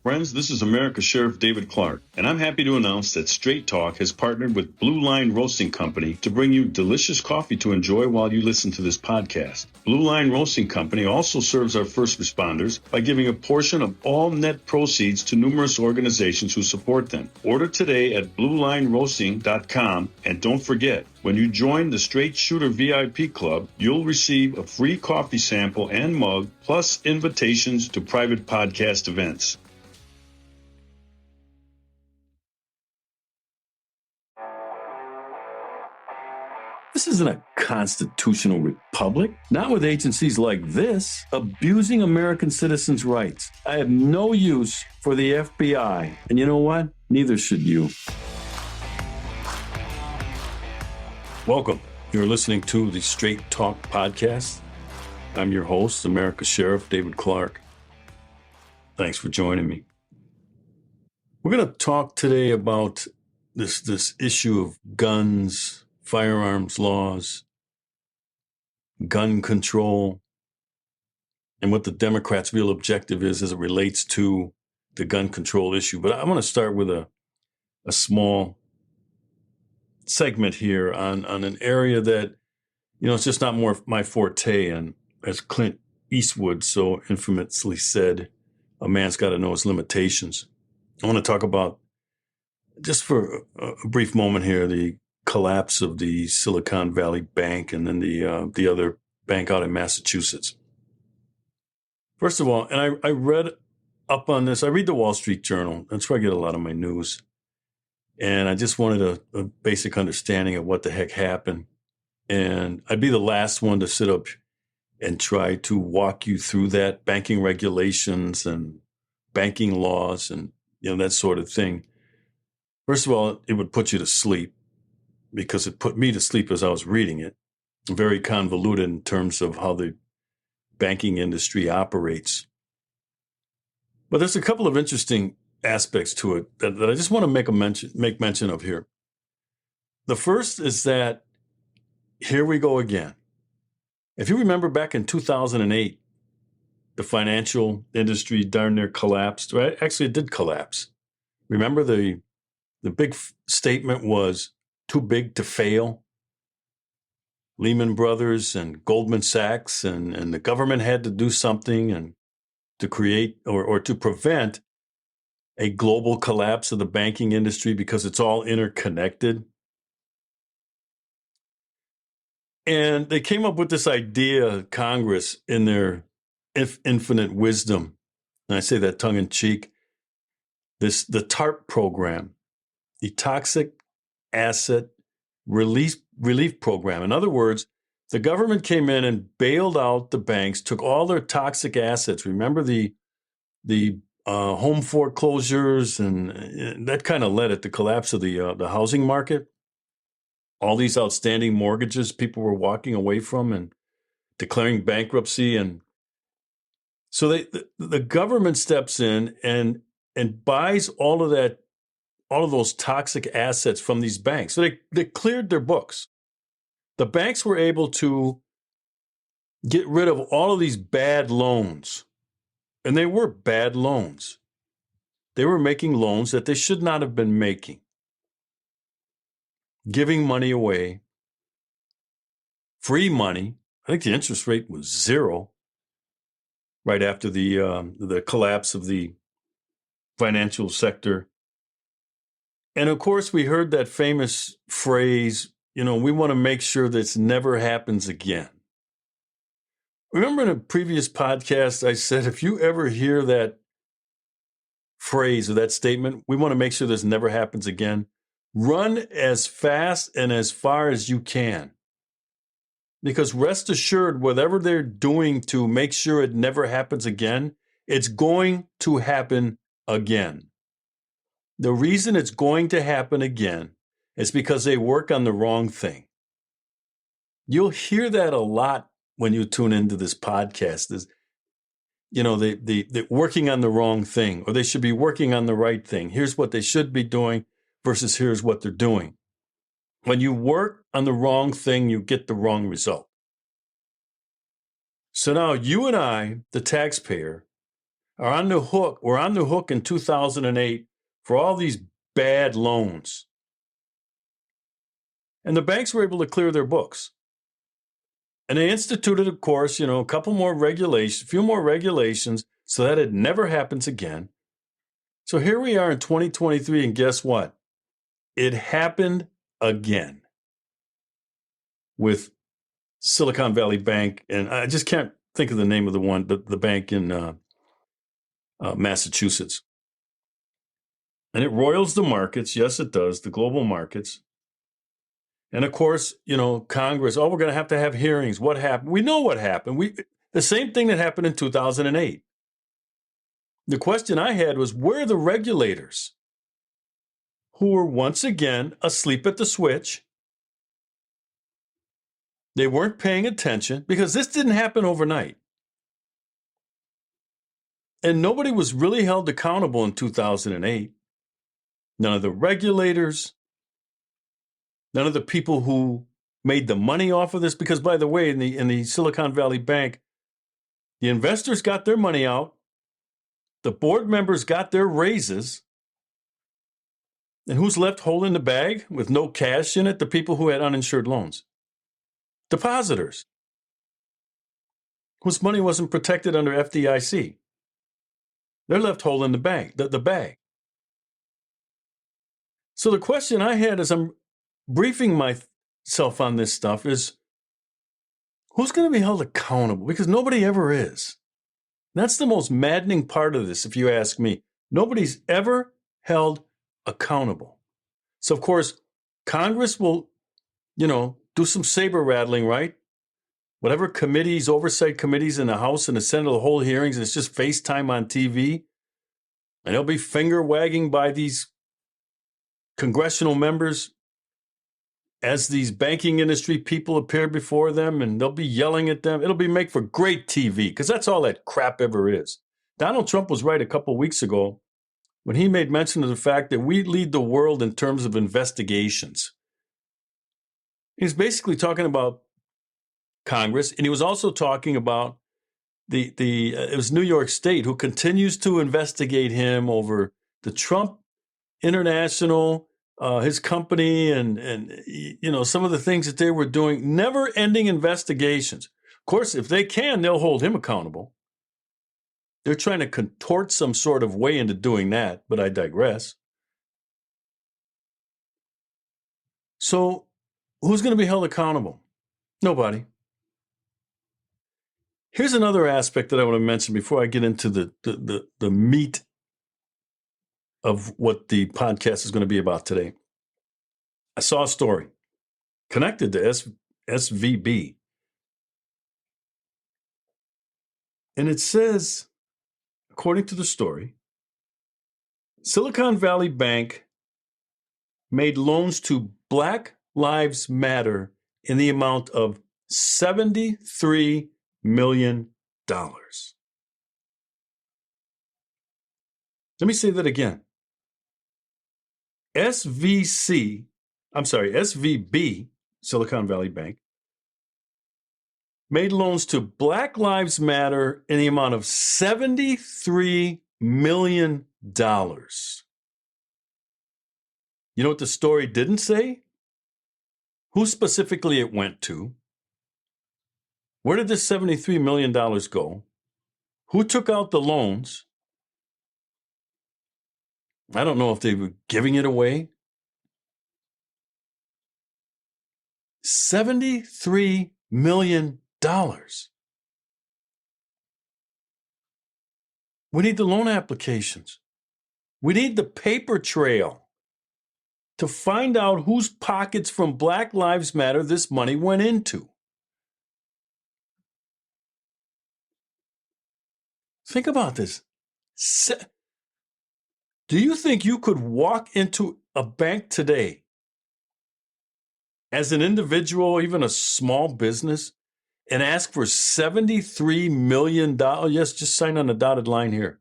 Friends, this is America's Sheriff David Clark, and I'm happy to announce that Straight Talk has partnered with Blue Line Roasting Company to bring you delicious coffee to enjoy while you listen to this podcast. Blue Line Roasting Company also serves our first responders by giving a portion of all net proceeds to numerous organizations who support them. Order today at BlueLineRoasting.com, and don't forget, when you join the Straight Shooter VIP Club, you'll receive a free coffee sample and mug, plus invitations to private podcast events. This isn't a constitutional republic, not with agencies like this abusing American citizens' rights. I have no use for the FBI, and you know what? Neither should you. Welcome. You're listening to the Straight Talk podcast. I'm your host, America's Sheriff David Clark. Thanks for joining me. We're going to talk today about this issue of guns, firearms laws, gun control, and what the Democrats' real objective is as it relates to the gun control issue. But I want to start with a small segment here on an area that, it's just not more my forte. And as Clint Eastwood so infamously said, a man's got to know his limitations. I want to talk about, just for a brief moment here, the collapse of the Silicon Valley Bank and then the other bank out in Massachusetts. First of all, and I read up on this. I read the Wall Street Journal. That's where I get a lot of my news. And I just wanted a basic understanding of what the heck happened. And I'd be the last one to sit up and try to walk you through that, banking regulations and banking laws and that sort of thing. First of all, it would put you to sleep, because it put me to sleep as I was reading it. Very convoluted in terms of how the banking industry operates. But there's a couple of interesting aspects to it that I just want to make mention of here. The first is that here we go again. If you remember back in 2008, the financial industry darn near collapsed. Right? Actually, it did collapse. Remember the big statement was, too big to fail. Lehman Brothers and Goldman Sachs and the government had to do something and to create or to prevent a global collapse of the banking industry because it's all interconnected. And they came up with this idea, Congress, in their infinite wisdom, and I say that tongue in cheek, the TARP program, the Toxic Asset Relief Program. In other words, the government came in and bailed out the banks, took all their toxic assets. Remember the home foreclosures, and that kind of led at the collapse of the housing market. All these outstanding mortgages people were walking away from and declaring bankruptcy, and so the government steps in and buys all of those toxic assets from these banks. So they cleared their books. The banks were able to get rid of all of these bad loans. And they were bad loans. They were making loans that they should not have been making. Giving money away. Free money. I think the interest rate was 0 right after the collapse of the financial sector. And of course, we heard that famous phrase, we want to make sure this never happens again. Remember in a previous podcast, I said, if you ever hear that phrase or that statement, we want to make sure this never happens again, run as fast and as far as you can. Because rest assured, whatever they're doing to make sure it never happens again, it's going to happen again. The reason it's going to happen again is because they work on the wrong thing. You'll hear that a lot when you tune into this podcast. They're working on the wrong thing, or they should be working on the right thing. Here's what they should be doing versus here's what they're doing. When you work on the wrong thing, you get the wrong result. So now you and I, the taxpayer, are on the hook. We're on the hook in 2008 for all these bad loans. And the banks were able to clear their books. And they instituted, of course, a couple more regulations, a few more regulations so that it never happens again. So here we are in 2023, and guess what? It happened again with Silicon Valley Bank, and I just can't think of the name of the one, but the bank in Massachusetts. And it roils the markets. Yes, it does, the global markets. And of course, Congress, we're going to have hearings. What happened? We know what happened. The same thing that happened in 2008. The question I had was, where are the regulators who were once again asleep at the switch? They weren't paying attention because this didn't happen overnight. And nobody was really held accountable in 2008. None of the regulators, none of the people who made the money off of this, because by the way, in the Silicon Valley Bank, the investors got their money out, the board members got their raises, and who's left holding the bag with no cash in it? The people who had uninsured loans. Depositors, whose money wasn't protected under FDIC. They're left holding the bag. So the question I had as I'm briefing myself on this stuff is, who's going to be held accountable? Because nobody ever is. That's the most maddening part of this, if you ask me. Nobody's ever held accountable. So, of course, Congress will, do some saber rattling, right? Whatever committees, oversight committees in the House and the Senate, the whole hearings, and it's just FaceTime on TV. And they'll be finger wagging by these congressional members as these banking industry people appear before them, and they'll be yelling at them. It'll be make for great TV, because that's all that crap ever is. Donald Trump was right a couple weeks ago when he made mention of the fact that we lead the world in terms of investigations. He's basically talking about Congress, and he was also talking about it was New York State, who continues to investigate him over the Trump International, his company, and some of the things that they were doing, never-ending investigations. Of course, if they can, they'll hold him accountable. They're trying to contort some sort of way into doing that, but I digress. So who's going to be held accountable? Nobody. Here's another aspect that I want to mention before I get into the meat of what the podcast is going to be about today. I saw a story connected to SVB. And it says, according to the story, Silicon Valley Bank made loans to Black Lives Matter in the amount of $73 million. Let me say that again. SVB, Silicon Valley Bank, made loans to Black Lives Matter in the amount of $73 million. You know what the story didn't say? Who specifically it went to? Where did this $73 million go? Who took out the loans? I don't know if they were giving it away. $73 million. We need the loan applications. We need the paper trail to find out whose pockets from Black Lives Matter this money went into. Think about this. Do you think you could walk into a bank today as an individual, even a small business, and ask for $73 million? Yes, just sign on the dotted line here.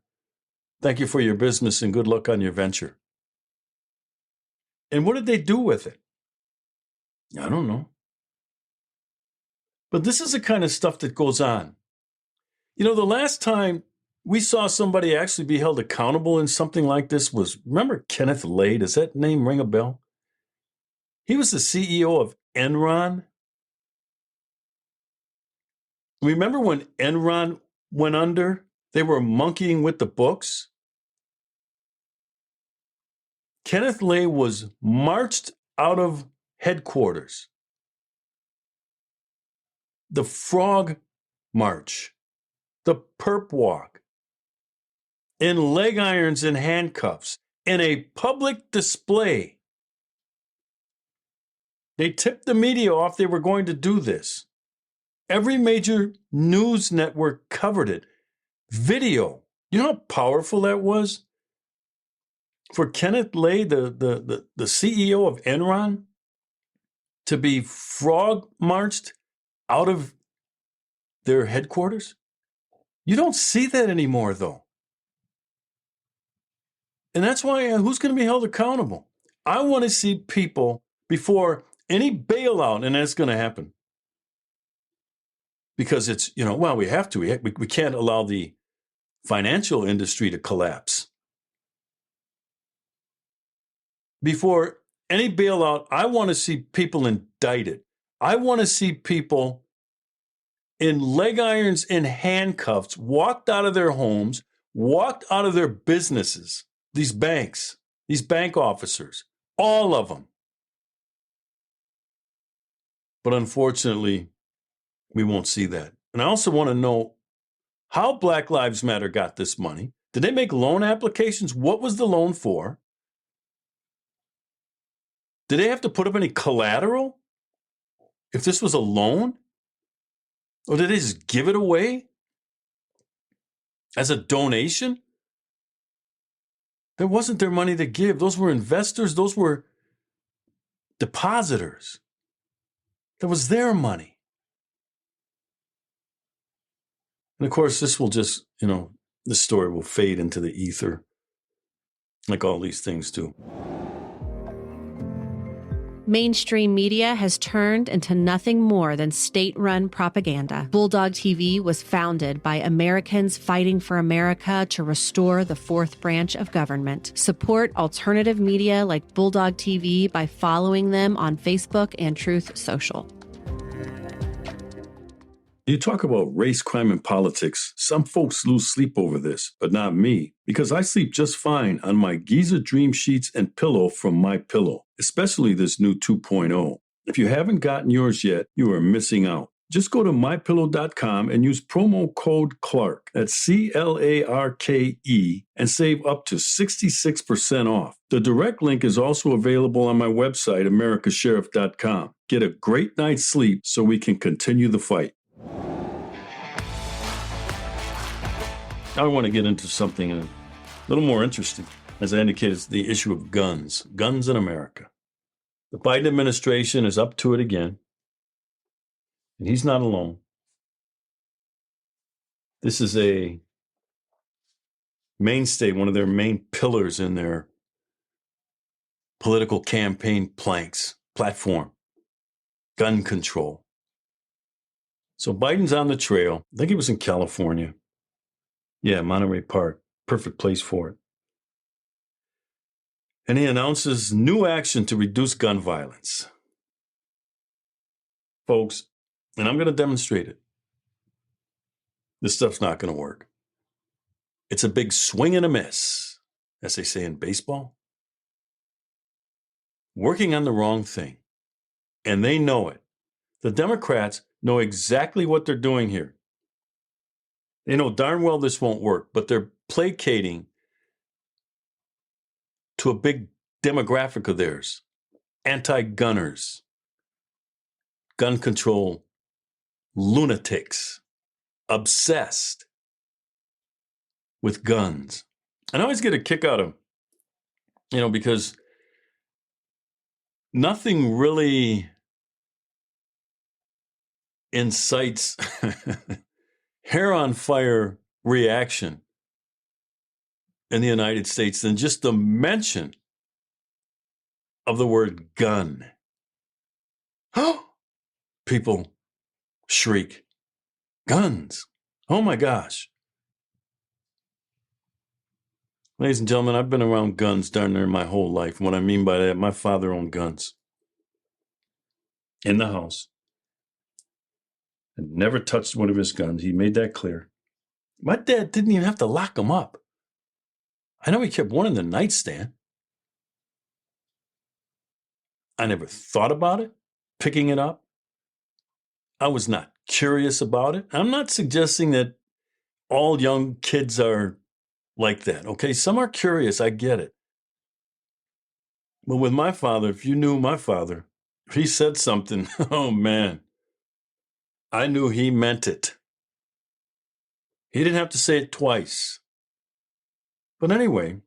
Thank you for your business and good luck on your venture. And what did they do with it? I don't know. But this is the kind of stuff that goes on. The last time we saw somebody actually be held accountable in something like this was, remember Kenneth Lay? Does that name ring a bell? He was the CEO of Enron. Remember when Enron went under? They were monkeying with the books. Kenneth Lay was marched out of headquarters. The Frog March, the Perp Walk, in leg irons and handcuffs, in a public display. They tipped the media off they were going to do this. Every major news network covered it. Video. You know how powerful that was? For Kenneth Lay, the CEO of Enron, to be frog marched out of their headquarters? You don't see that anymore, though. And that's why who's going to be held accountable? I want to see people before any bailout, and that's going to happen. Because it's, well, we have to. We can't allow the financial industry to collapse. Before any bailout, I want to see people indicted. I want to see people in leg irons and handcuffs walked out of their homes, walked out of their businesses, these banks, these bank officers, all of them. But unfortunately, we won't see that. And I also want to know how Black Lives Matter got this money. Did they make loan applications? What was the loan for? Did they have to put up any collateral if this was a loan? Or did they just give it away as a donation? That wasn't their money to give. Those were investors. Those were depositors. That was their money. And of course, this will just, this story will fade into the ether like all these things do. Mainstream media has turned into nothing more than state-run propaganda. Bulldog TV was founded by Americans fighting for America to restore the fourth branch of government. Support alternative media like Bulldog TV by following them on Facebook and Truth Social. You talk about race, crime, and politics. Some folks lose sleep over this, but not me, because I sleep just fine on my Giza Dream Sheets and pillow from MyPillow, especially this new 2.0. If you haven't gotten yours yet, you are missing out. Just go to mypillow.com and use promo code Clark, that's CLARKE, and save up to 66% off. The direct link is also available on my website, americasheriff.com. Get a great night's sleep so we can continue the fight. I want to get into something a little more interesting. As I indicated, it's the issue of guns. Guns in America. The Biden administration is up to it again. And he's not alone. This is a mainstay, one of their main pillars in their political campaign platform. Gun control. So Biden's on the trail. I think he was in California. Yeah, Monterey Park. Perfect place for it. And he announces new action to reduce gun violence. Folks, and I'm going to demonstrate it. This stuff's not going to work. It's a big swing and a miss, as they say in baseball. Working on the wrong thing. And they know it. The Democrats know exactly what they're doing here. They know darn well this won't work, but they're placating to a big demographic of theirs. Anti-gunners. Gun control lunatics. Obsessed with guns. And I always get a kick out of, because nothing really incites hair on fire reaction in the United States than just the mention of the word gun. People shriek, guns. Oh my gosh. Ladies and gentlemen, I've been around guns darn near my whole life. And what I mean by that, my father owned guns in the house. And never touched one of his guns. He made that clear. My dad didn't even have to lock them up. I know he kept one in the nightstand. I never thought about it, picking it up. I was not curious about it. I'm not suggesting that all young kids are like that, okay? Some are curious, I get it. But with my father, if you knew my father, if he said something, oh man, I knew he meant it. He didn't have to say it twice. But anyway,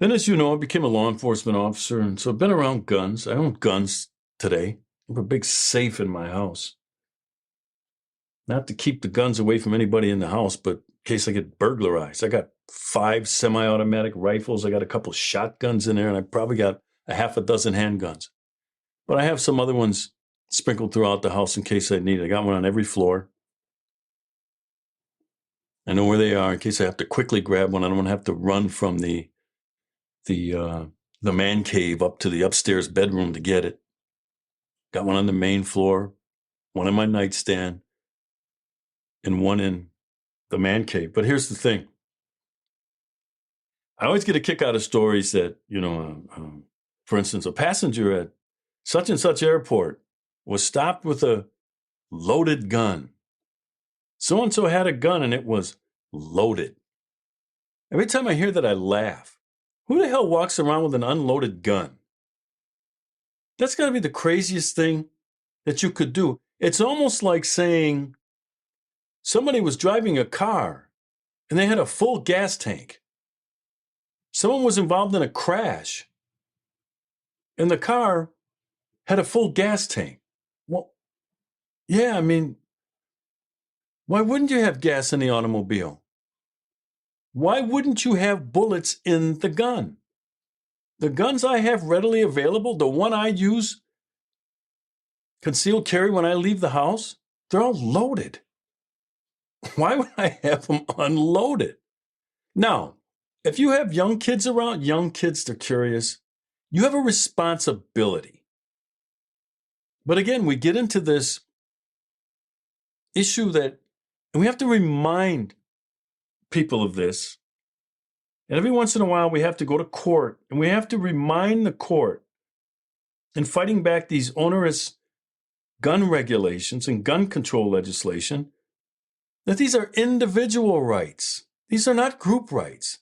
then as you know, I became a law enforcement officer, and so I've been around guns. I own guns today. I have a big safe in my house. Not to keep the guns away from anybody in the house, but in case I get burglarized. I got 5 semi-automatic rifles. I got a couple shotguns in there, and I probably got a half a dozen handguns. But I have some other ones sprinkled throughout the house in case I need it. I got one on every floor. I know where they are in case I have to quickly grab one. I don't want to have to run from the man cave up to the upstairs bedroom to get it. Got one on the main floor, one in my nightstand, and one in the man cave. But here's the thing. I always get a kick out of stories that, for instance, a passenger at such and such airport was stopped with a loaded gun. So-and-so had a gun and it was loaded. Every time I hear that, I laugh. Who the hell walks around with an unloaded gun? That's got to be the craziest thing that you could do. It's almost like saying somebody was driving a car and they had a full gas tank. Someone was involved in a crash and the car had a full gas tank. Well, yeah, I mean, why wouldn't you have gas in the automobile? Why wouldn't you have bullets in the gun? The guns I have readily available, the one I use, concealed carry when I leave the house, they're all loaded. Why would I have them unloaded? Now, if you have young kids around, young kids, they're curious, you have a responsibility. But again, we get into this issue that, and we have to remind people of this. And every once in a while, we have to go to court and we have to remind the court in fighting back these onerous gun regulations and gun control legislation that these are individual rights. These are not group rights.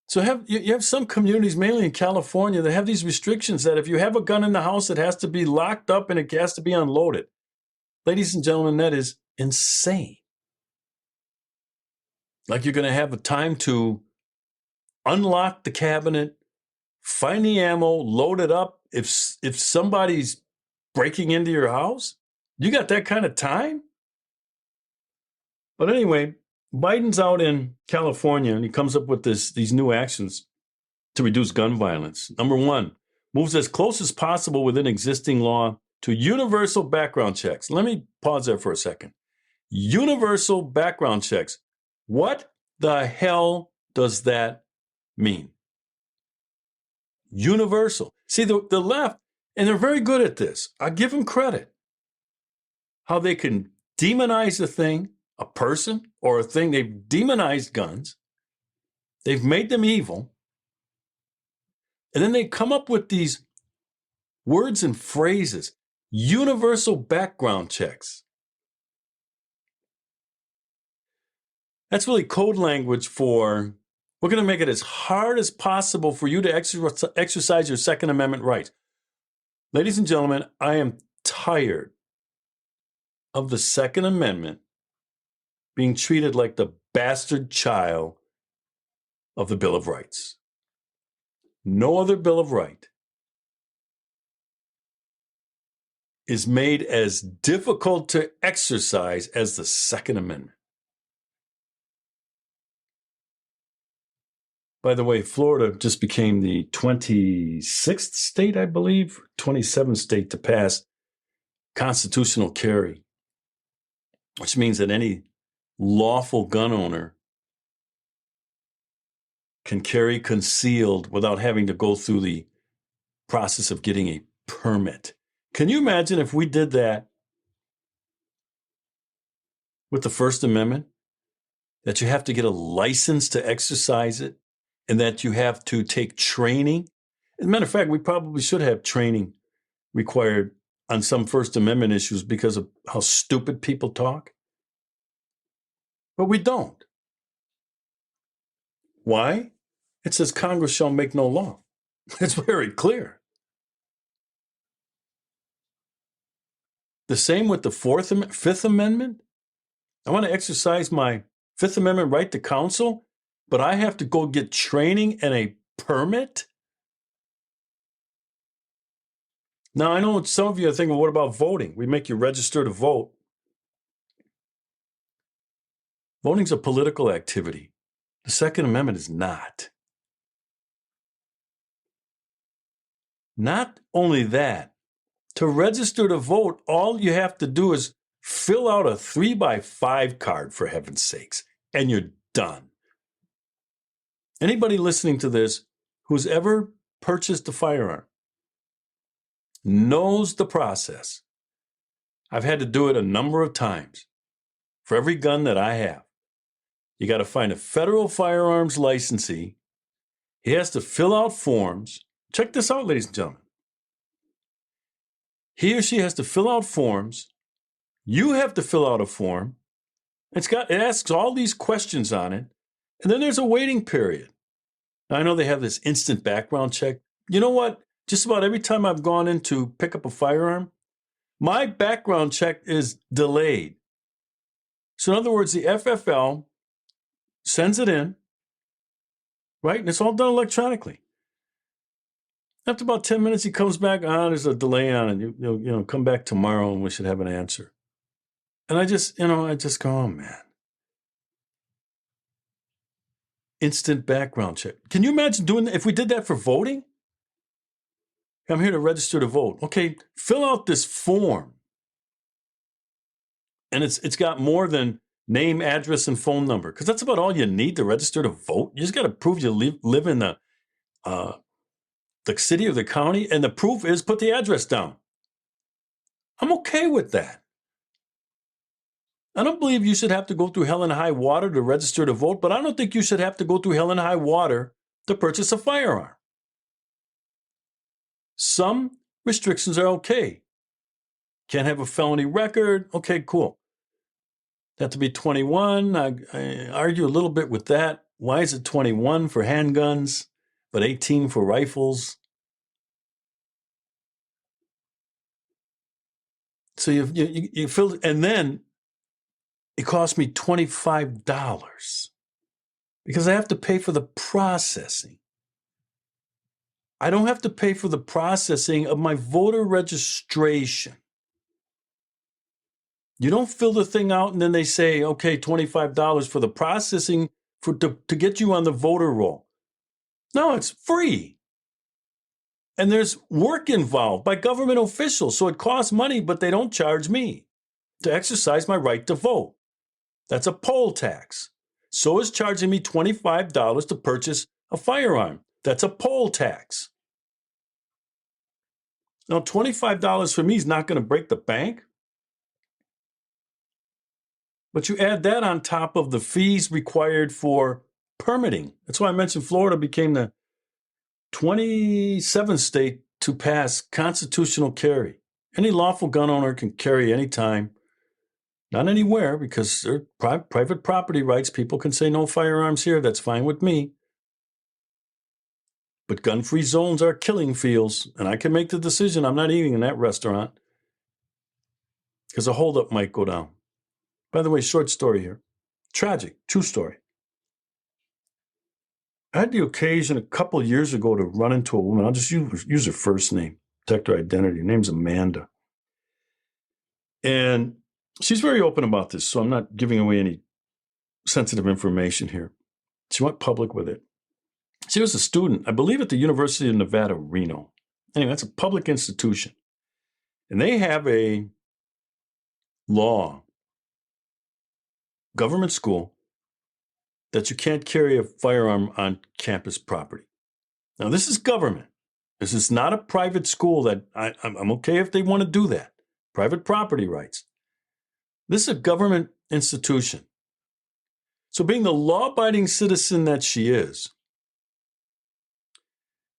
So you have some communities, mainly in California, that have these restrictions that if you have a gun in the house, it has to be locked up and it has to be unloaded. Ladies and gentlemen, that is insane. Like you're going to have a time to unlock the cabinet, find the ammo, load it up. If somebody's breaking into your house, you got that kind of time? But anyway, Biden's out in California and he comes up with these new actions to reduce gun violence. Number 1, moves as close as possible within existing law to universal background checks. Let me pause there for a second. Universal background checks. What the hell does that mean? Universal. See, the left, and they're very good at this. I give them credit. How they can demonize a thing, a person, or a thing. They've demonized guns. They've made them evil. And then they come up with these words and phrases. Universal background checks. That's really code language for, we're going to make it as hard as possible for you to exercise your Second Amendment rights. Ladies and gentlemen, I am tired of the Second Amendment being treated like the bastard child of the Bill of Rights. No other Bill of Rights is made as difficult to exercise as the Second Amendment. By the way, Florida just became the 26th state, I believe, 27th state to pass constitutional carry, which means that any lawful gun owner can carry concealed without having to go through the process of getting a permit. Can you imagine if we did that with the First Amendment? That you have to get a license to exercise it and that you have to take training? As a matter of fact, we probably should have training required on some First Amendment issues because of how stupid people talk. But we don't. Why? It says Congress shall make no law. It's very clear. The same with the Fifth Amendment. I want to exercise my Fifth Amendment right to counsel, but I have to go get training and a permit? Now, I know some of you are thinking, what about voting? We make you register to vote. Voting's a political activity. The Second Amendment is not. Not only that, to register to vote, all you have to do is fill out a 3x5 card, for heaven's sakes, and you're done. Anybody listening to this who's ever purchased a firearm knows the process. I've had to do it a number of times. For every gun that I have, you got to find a federal firearms licensee. He has to fill out forms. Check this out, ladies and gentlemen. He or she has to fill out forms. You have to fill out a form. It asks all these questions on it. And then there's a waiting period. Now, I know they have this instant background check. You know what? Just about every time I've gone in to pick up a firearm, my background check is delayed. So in other words, the FFL sends it in, right? And it's all done electronically. After about 10 minutes, he comes back on. There's a delay on it. You come back tomorrow and we should have an answer. And I just go, oh, man. Instant background check. Can you imagine doing that if we did that for voting? I'm here to register to vote. Okay, fill out this form. And it's got more than name, address, and phone number, because that's about all you need to register to vote. You just got to prove you live in the city or the county, and the proof is put the address down. I'm okay with that. I don't believe you should have to go through hell and high water to register to vote, but I don't think you should have to go through hell and high water to purchase a firearm. Some restrictions are okay. Can't have a felony record. Okay, cool. Have to be 21. I argue a little bit with that. Why is it 21 for handguns, but 18 for rifles? So you fill, and then it cost me $25 because I have to pay for the processing. I don't have to pay for the processing of my voter registration. You don't fill the thing out and then they say, okay, $25 for the processing to get you on the voter roll. No, it's free. And there's work involved by government officials, so it costs money, but they don't charge me to exercise my right to vote. That's a poll tax. So is charging me $25 to purchase a firearm. That's a poll tax. Now, $25 for me is not going to break the bank. But you add that on top of the fees required for permitting. That's why I mentioned Florida became the 27th state to pass constitutional carry. Any lawful gun owner can carry anytime, not anywhere, because they're private property rights. People can say no firearms here. That's fine with me. But gun-free zones are killing fields, and I can make the decision I'm not eating in that restaurant because a holdup might go down. By the way, short story here. Tragic, true story. I had the occasion a couple of years ago to run into a woman. I'll just use her first name, protect her identity. Her name's Amanda. And she's very open about this, so I'm not giving away any sensitive information here. She went public with it. She was a student, I believe, at the University of Nevada, Reno. Anyway, that's a public institution. And they have a law, government school, that you can't carry a firearm on campus property. Now, this is government. This is not a private school that I'm okay if they want to do that. Private property rights. This is a government institution. So being the law-abiding citizen that she is,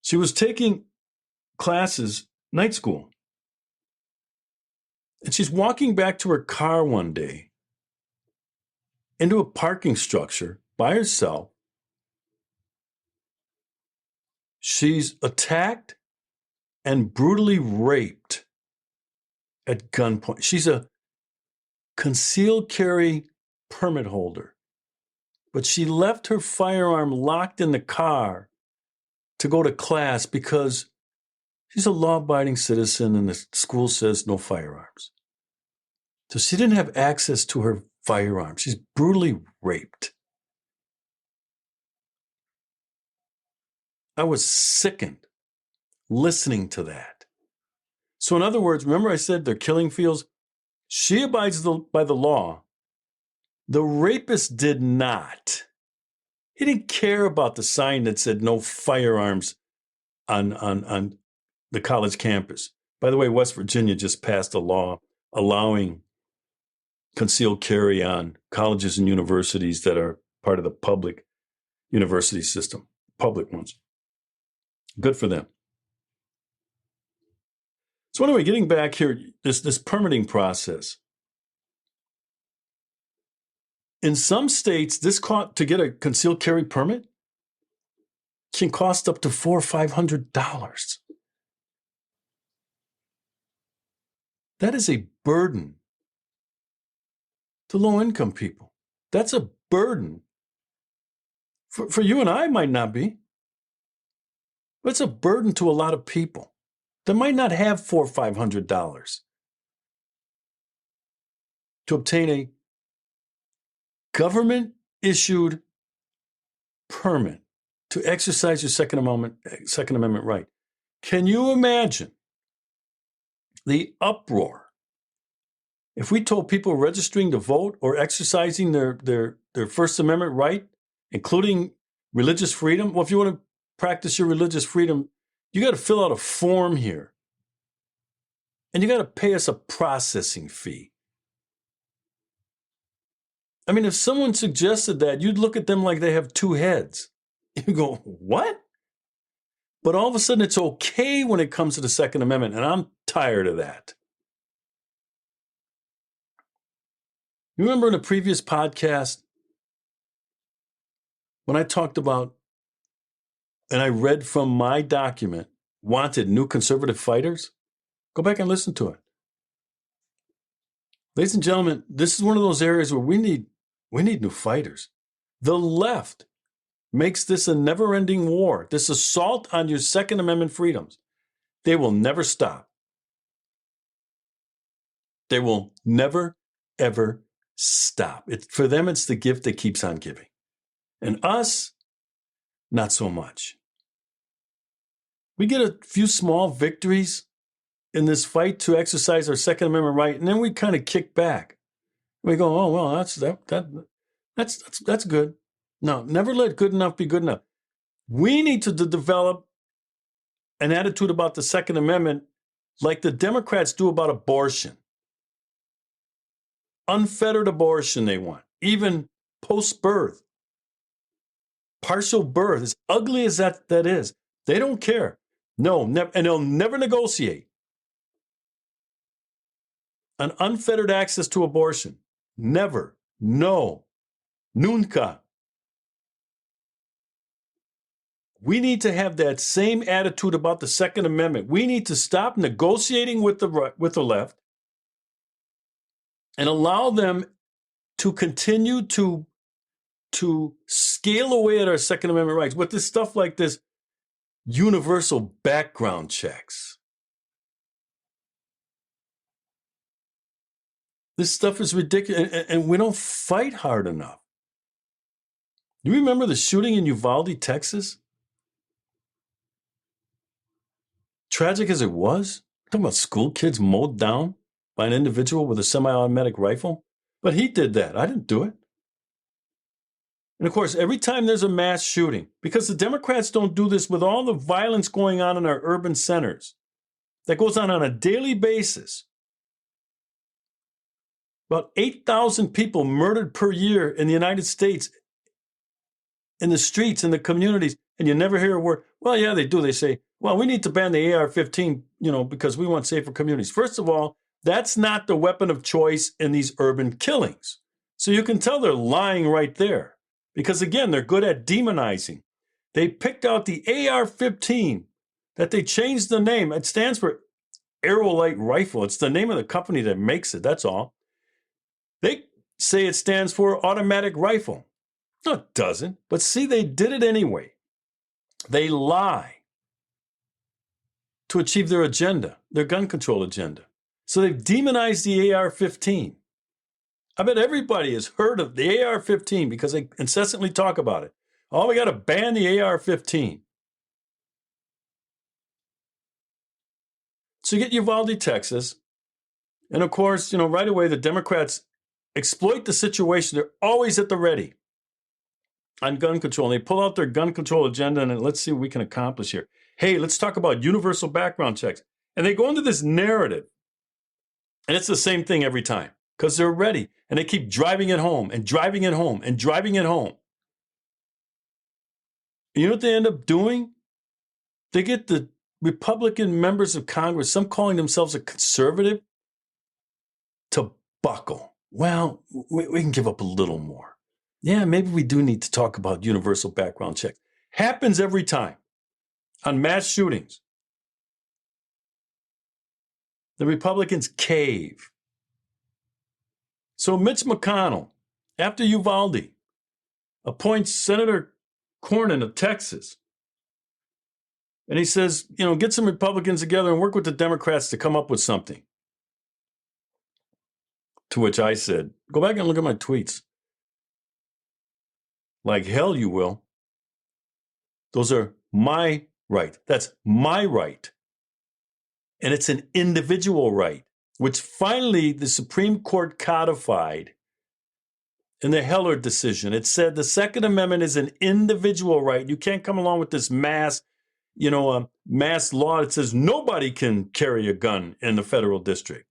she was taking classes, night school. And she's walking back to her car one day into a parking structure by herself. She's attacked and brutally raped at gunpoint. She's a concealed carry permit holder, but she left her firearm locked in the car to go to class because she's a law-abiding citizen and the school says no firearms. So she didn't have access to her firearm. She's brutally raped. I was sickened listening to that. So in other words, remember I said they're killing fields? She abides by the law. The rapist did not. He didn't care about the sign that said no firearms on the college campus. By the way, West Virginia just passed a law allowing concealed carry on colleges and universities that are part of the public university system, public ones. Good for them. So anyway, getting back here, this permitting process. In some states, to get a concealed carry permit can cost up to $400 or $500. That is a burden to low-income people. That's a burden. For you and I, it might not be. But it's a burden to a lot of people that might not have $400 or $500 to obtain a government-issued permit to exercise your Second Amendment right. Can you imagine the uproar if we told people registering to vote or exercising their First Amendment right, including religious freedom? Well, if you want to practice your religious freedom, you got to fill out a form here. And you got to pay us a processing fee. I mean, if someone suggested that, you'd look at them like they have two heads. You go, what? But all of a sudden, it's okay when it comes to the Second Amendment, and I'm tired of that. You remember in a previous podcast when I talked about, and I read from my document, wanted new conservative fighters? Go back and listen to it. Ladies and gentlemen, this is one of those areas where we need new fighters. The left makes this a never-ending war, this assault on your Second Amendment freedoms. They will never stop. They will never, ever stop. For them, it's the gift that keeps on giving. And us, not so much. We get a few small victories in this fight to exercise our Second Amendment right, and then we kind of kick back. We go, oh well, that's good. No, never let good enough be good enough. We need to develop an attitude about the Second Amendment like the Democrats do about abortion. Unfettered abortion they want, even post-birth. Partial birth, as ugly as that is, they don't care. No, and they'll never negotiate an unfettered access to abortion. Never. No. Nunca. We need to have that same attitude about the Second Amendment. We need to stop negotiating with the left and allow them to continue to scale away at our Second Amendment rights with this stuff like this universal background checks. This stuff is ridiculous, and we don't fight hard enough. You remember the shooting in Uvalde, Texas? Tragic as it was, talking about school kids mowed down by an individual with a semi-automatic rifle. But he did that. I didn't do it. And of course, every time there's a mass shooting, because the Democrats don't do this with all the violence going on in our urban centers, that goes on a daily basis. About 8,000 people murdered per year in the United States, in the streets, in the communities, and you never hear a word. Well, yeah, they do. They say, well, we need to ban the AR-15, because we want safer communities. First of all, that's not the weapon of choice in these urban killings. So you can tell they're lying right there. Because again, they're good at demonizing. They picked out the AR-15, that they changed the name. It stands for Aerolite Rifle. It's the name of the company that makes it, that's all. They say it stands for automatic rifle. No, it doesn't. But see, they did it anyway. They lie to achieve their agenda, their gun control agenda. So they've demonized the AR-15. I bet everybody has heard of the AR-15 because they incessantly talk about it. Oh, we got to ban the AR-15. So you get Uvalde, Texas. And of course, right away, the Democrats exploit the situation. They're always at the ready on gun control. And they pull out their gun control agenda and let's see what we can accomplish here. Hey, let's talk about universal background checks. And they go into this narrative. And it's the same thing every time because they're ready. And they keep driving it home and driving it home and driving it home. And you know what they end up doing? They get the Republican members of Congress, some calling themselves a conservative, to buckle. Well, we can give up a little more. Yeah, maybe we do need to talk about universal background checks. Happens every time on mass shootings. The Republicans cave. So Mitch McConnell, after Uvalde, appoints Senator Cornyn of Texas. And he says, get some Republicans together and work with the Democrats to come up with something. To which I said, go back and look at my tweets. Like hell you will. Those are my right. That's my right. And it's an individual right, which finally the Supreme Court codified in the Heller decision. It said the Second Amendment is an individual right. You can't come along with this mass law that says nobody can carry a gun in the federal district.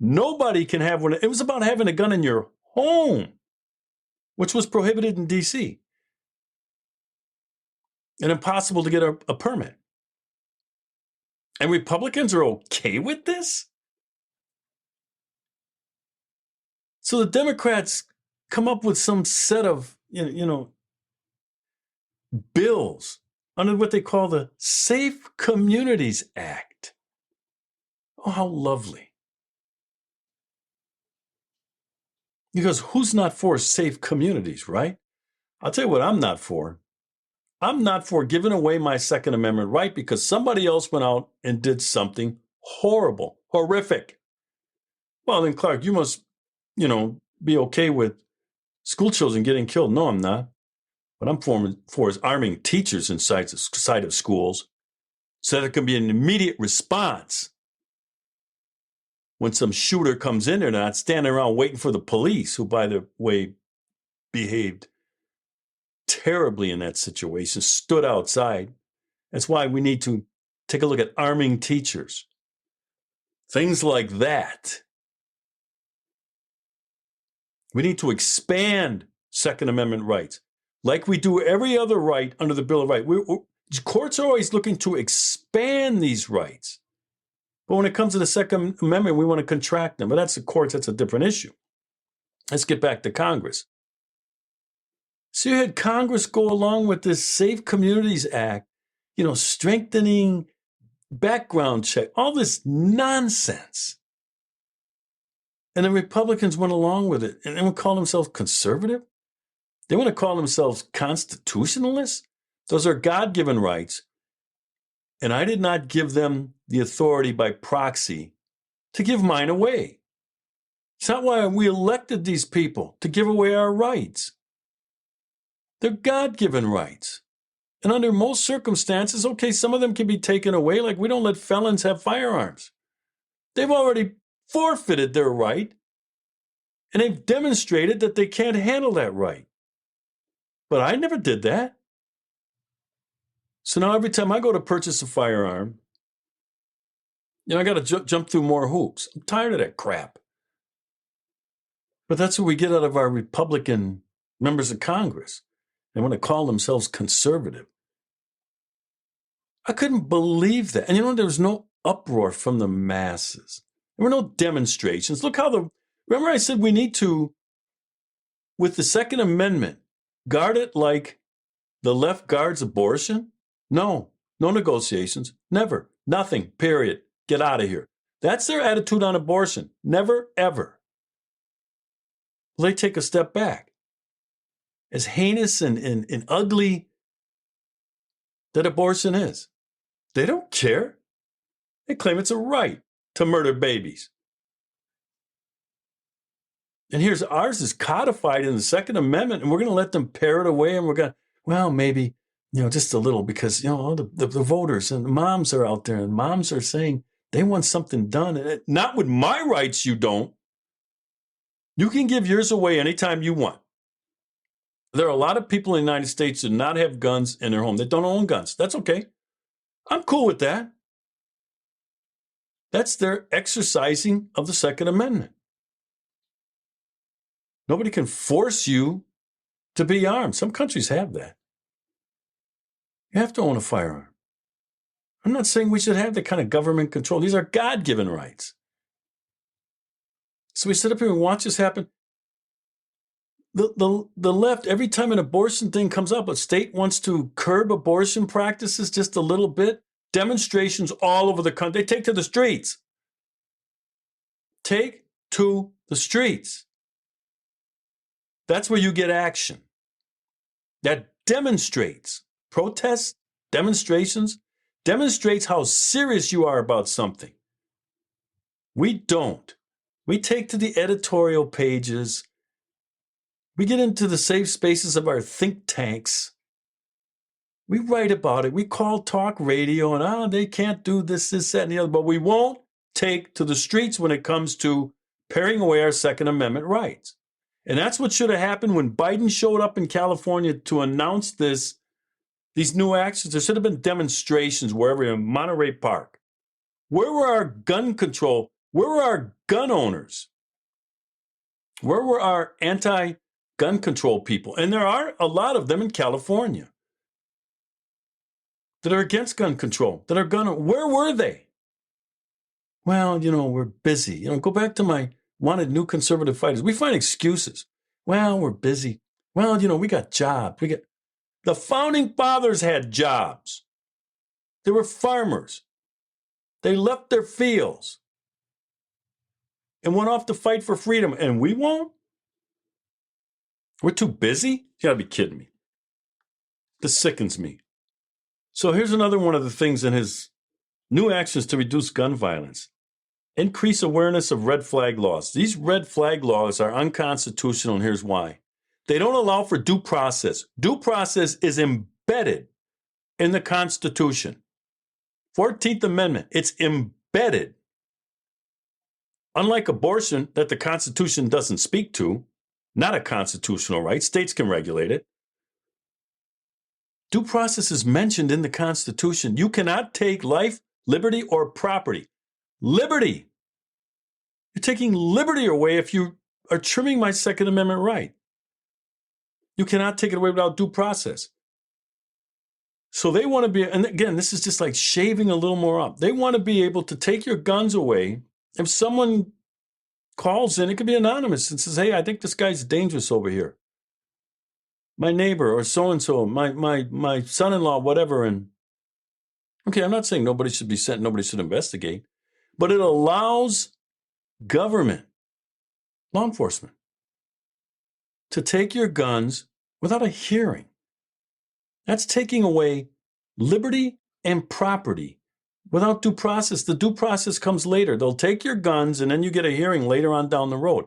Nobody can have one. It was about having a gun in your home, which was prohibited in D.C. and impossible to get a permit. And Republicans are okay with this? So the Democrats come up with some set of, bills under what they call the Safe Communities Act. Oh, how lovely. Because who's not for safe communities, right? I'll tell you what I'm not for. I'm not for giving away my Second Amendment right because somebody else went out and did something horrible, horrific. Well, then, Clark, you must, be okay with school children getting killed. No, I'm not. What I'm for is arming teachers inside of schools so that there can be an immediate response when some shooter comes in there, not standing around waiting for the police, who, by the way, behaved terribly in that situation, stood outside. That's why we need to take a look at arming teachers. Things like that. We need to expand Second Amendment rights like we do every other right under the Bill of Rights. Courts are always looking to expand these rights. But when it comes to the Second Amendment, we want to contract them. But that's the courts, that's a different issue. Let's get back to Congress. So you had Congress go along with this Safe Communities Act, strengthening background check, all this nonsense. And the Republicans went along with it and they would call themselves conservative. They want to call themselves constitutionalists. Those are God-given rights. And I did not give them the authority by proxy to give mine away. It's not why we elected these people, to give away our rights. They're God-given rights. And under most circumstances, okay, some of them can be taken away, like we don't let felons have firearms. They've already forfeited their right, and they've demonstrated that they can't handle that right. But I never did that. So now every time I go to purchase a firearm, I got to jump through more hoops. I'm tired of that crap. But that's what we get out of our Republican members of Congress. They want to call themselves conservative. I couldn't believe that. And there was no uproar from the masses. There were no demonstrations. Look how remember I said we need to, with the Second Amendment, guard it like the left guards abortion? No negotiations, never, nothing, period. Get out of here. That's their attitude on abortion. Never, ever. Well, they take a step back. As heinous and ugly that abortion is, they don't care. They claim it's a right to murder babies. And here's ours is codified in the Second Amendment, and we're going to let them pare it away, and we're going to, well, maybe, just a little, because, the voters and the moms are out there, and moms are saying they want something done. And not with my rights, you don't. You can give yours away anytime you want. There are a lot of people in the United States that do not have guns in their home, that don't own guns. That's okay. I'm cool with that. That's their exercising of the Second Amendment. Nobody can force you to be armed. Some countries have that. You have to own a firearm. I'm not saying we should have that kind of government control. These are God-given rights. So we sit up here and watch this happen. The left, every time an abortion thing comes up, a state wants to curb abortion practices just a little bit, demonstrations all over the country. They take to the streets. Take to the streets. That's where you get action. That demonstrates, protests, demonstrations, demonstrates how serious you are about something. We don't. We take to the editorial pages. We get into the safe spaces of our think tanks. We write about it. We call talk radio and, they can't do this, that, and the other. But we won't take to the streets when it comes to paring away our Second Amendment rights. And that's what should have happened when Biden showed up in California to announce these new actions. There should have been demonstrations wherever in Monterey Park. Where were our gun control? Where were our gun owners? Where were our anti-gun control people? And there are a lot of them in California that are against gun control, that are where were they? Well, we're busy. Go back to my wanted new conservative fighters. We find excuses. Well, we're busy. Well, we got jobs. The founding fathers had jobs. They were farmers. They left their fields and went off to fight for freedom. And we won't? We're too busy? You gotta be kidding me. This sickens me. So here's another one of the things in his new actions to reduce gun violence. Increase awareness of red flag laws. These red flag laws are unconstitutional, and here's why. They don't allow for due process. Due process is embedded in the Constitution. 14th Amendment, it's embedded. Unlike abortion, that the Constitution doesn't speak to, not a constitutional right, states can regulate it. Due process is mentioned in the Constitution. You cannot take life, liberty, or property. Liberty. You're taking liberty away if you are trimming my Second Amendment right. You cannot take it away without due process. So they want to be, and again, this is just like shaving a little more up. They want to be able to take your guns away. If someone calls in, it could be anonymous and says, hey, I think this guy's dangerous over here. My neighbor or so-and-so, my son-in-law, whatever. And okay, I'm not saying nobody should be sent, nobody should investigate, but it allows government, law enforcement, to take your guns without a hearing. That's taking away liberty and property without due process. The due process comes later. They'll take your guns and then you get a hearing later on down the road.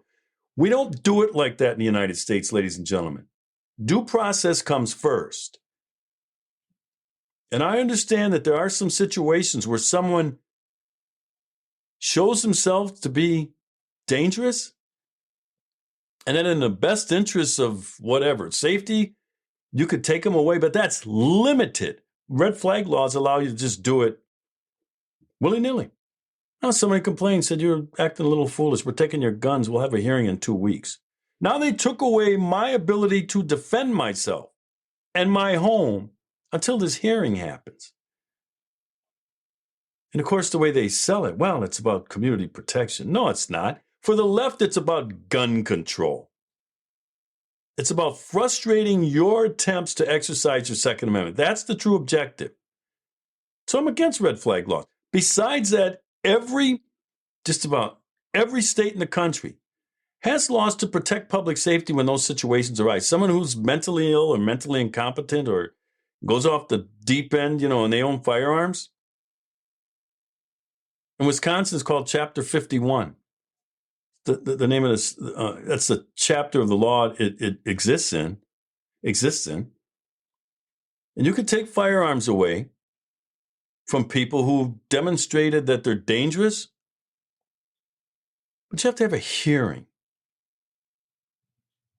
We don't do it like that in the United States, ladies and gentlemen. Due process comes first. And I understand that there are some situations where someone shows himself to be dangerous, and then in the best interests of whatever, safety, you could take them away, but that's limited. Red flag laws allow you to just do it willy-nilly. Now somebody complained, said, you're acting a little foolish. We're taking your guns. We'll have a hearing in 2 weeks. Now they took away my ability to defend myself and my home until this hearing happens. And of course, the way they sell it, well, it's about community protection. No, it's not. For the left, it's about gun control. It's about frustrating your attempts to exercise your Second Amendment. That's the true objective. So I'm against red flag laws. Besides that, just about every state in the country has laws to protect public safety when those situations arise. Someone who's mentally ill or mentally incompetent or goes off the deep end, and they own firearms. In Wisconsin, it's called Chapter 51. The name of this, that's the chapter of the law it exists in. And you can take firearms away from people who demonstrated that they're dangerous, but you have to have a hearing.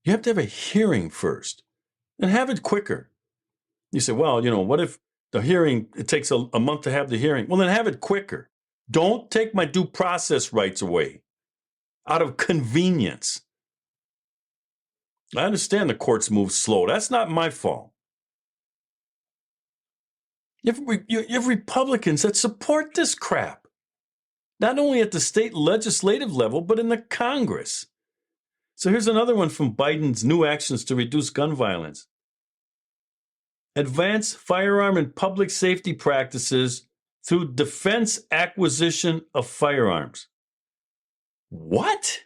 You have to have a hearing first and have it quicker. You say, well, what if the hearing, it takes a month to have the hearing? Well, then have it quicker. Don't take my due process rights away out of convenience. I understand the courts move slow. That's not my fault. You have Republicans that support this crap, not only at the state legislative level, but in the Congress. So here's another one from Biden's new actions to reduce gun violence. Advance firearm and public safety practices through defense acquisition of firearms. What?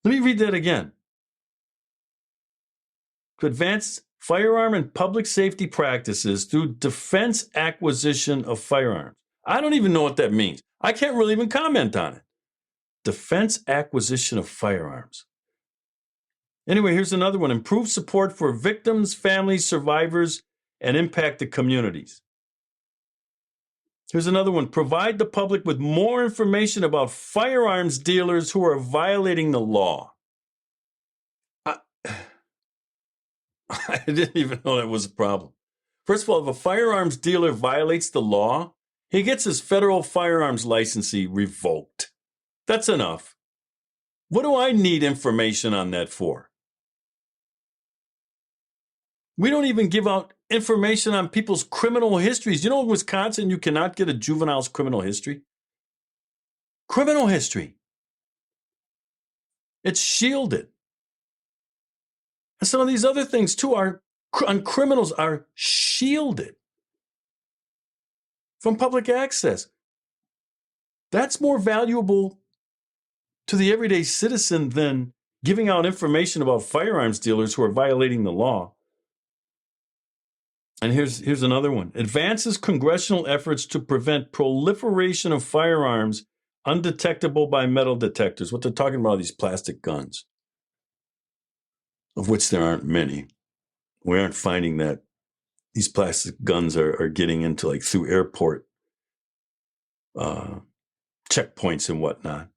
Let me read that again. To advance firearm and public safety practices through defense acquisition of firearms. I don't even know what that means. I can't really even comment on it. Defense acquisition of firearms. Anyway, here's another one. Improve support for victims, families, survivors, and impacted communities. Here's another one. Provide the public with more information about firearms dealers who are violating the law. I didn't even know that was a problem. First of all, if a firearms dealer violates the law, he gets his federal firearms licensee revoked. That's enough. What do I need information on that for? We don't even give out information on people's criminal histories. You know, in Wisconsin, you cannot get a juvenile's criminal history. Criminal history. It's shielded. And some of these other things, too, on criminals are shielded from public access. That's more valuable to the everyday citizen than giving out information about firearms dealers who are violating the law. And here's another one. Advances congressional efforts to prevent proliferation of firearms undetectable by metal detectors. What they're talking about are these plastic guns, of which there aren't many. We aren't finding that these plastic guns are getting into, like, through airport checkpoints and whatnot.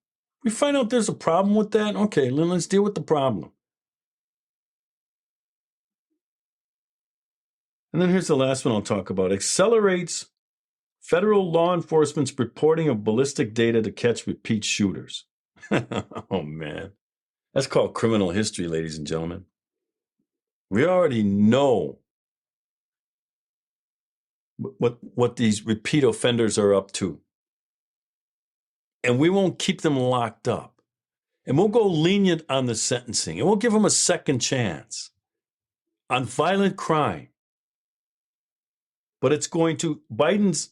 We find out there's a problem with that. Okay, then let's deal with the problem. And then here's the last one I'll talk about. Accelerates federal law enforcement's reporting of ballistic data to catch repeat shooters. Oh, man. That's called criminal history, ladies and gentlemen. We already know what these repeat offenders are up to. And we won't keep them locked up. And we'll go lenient on the sentencing. And we'll give them a second chance on violent crime. But it's going to, Biden's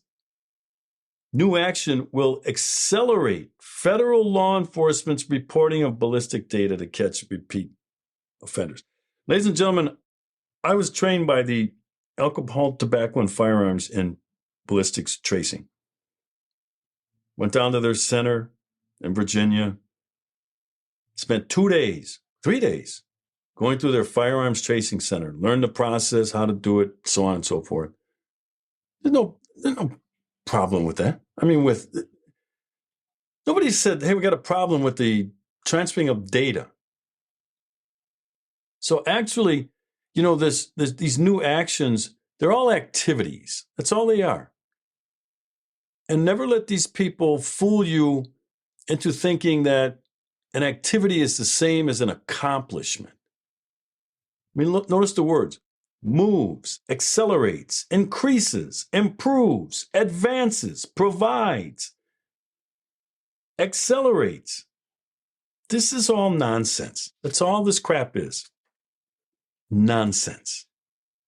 new action will accelerate federal law enforcement's reporting of ballistic data to catch repeat offenders. Ladies and gentlemen, I was trained by the Alcohol, Tobacco, and Firearms in ballistics tracing. Went down to their center in Virginia, spent 3 days, going through their firearms tracing center, learned the process, how to do it, so on and so forth. There's no problem with that. I mean, nobody said, hey, we got a problem with the transferring of data. So actually, these new actions, they're all activities. That's all they are. And never let these people fool you into thinking that an activity is the same as an accomplishment. I mean, notice the words: moves, accelerates, increases, improves, advances, provides, accelerates. This is all nonsense. That's all this crap is. Nonsense.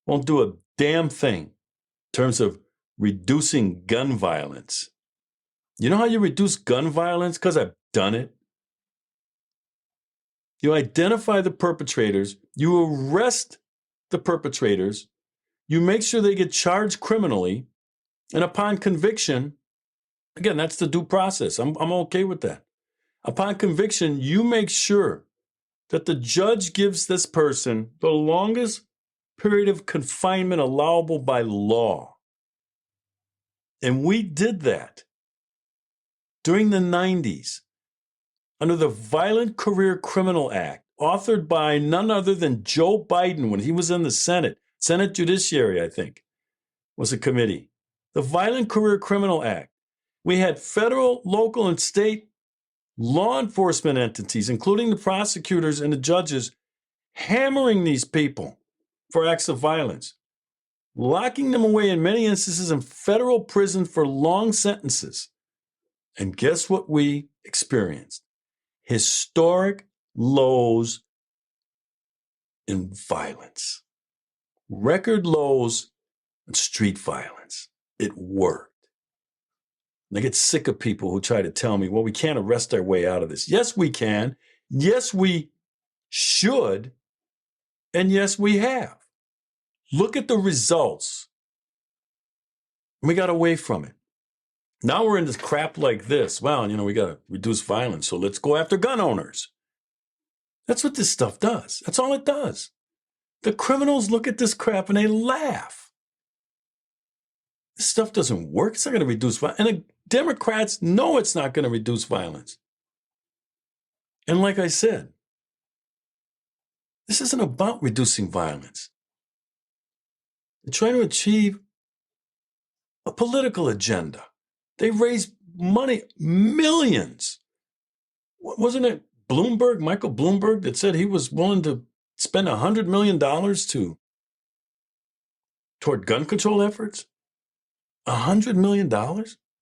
Won't do a damn thing in terms of reducing gun violence. You know how you reduce gun violence? Because I've done it. You identify the perpetrators, you arrest the perpetrators, you make sure they get charged criminally, and upon conviction, again, that's the due process. I'm okay with that. Upon conviction, you make sure that the judge gives this person the longest period of confinement allowable by law. And we did that during the 90s under the Violent Career Criminal Act, authored by none other than Joe Biden when he was in the Senate Judiciary, I think, was a committee. The Violent Career Criminal Act. We had federal, local, and state law enforcement entities, including the prosecutors and the judges, hammering these people for acts of violence, locking them away in many instances in federal prison for long sentences. And guess what we experienced? Historic lows in violence, record lows in street violence. It worked. And I get sick of people who try to tell me, well, we can't arrest our way out of this. Yes, we can. Yes, we should. And yes, we have. Look at the results. We got away from it. Now we're in this crap like this. Well, we got to reduce violence, so let's go after gun owners. That's what this stuff does. That's all it does. The criminals look at this crap and they laugh. This stuff doesn't work. It's not going to reduce violence. And the Democrats know it's not going to reduce violence. And like I said, this isn't about reducing violence. They're trying to achieve a political agenda. They raised money, millions. Wasn't it Michael Bloomberg, that said he was willing to spend $100 million toward gun control efforts? $100 million?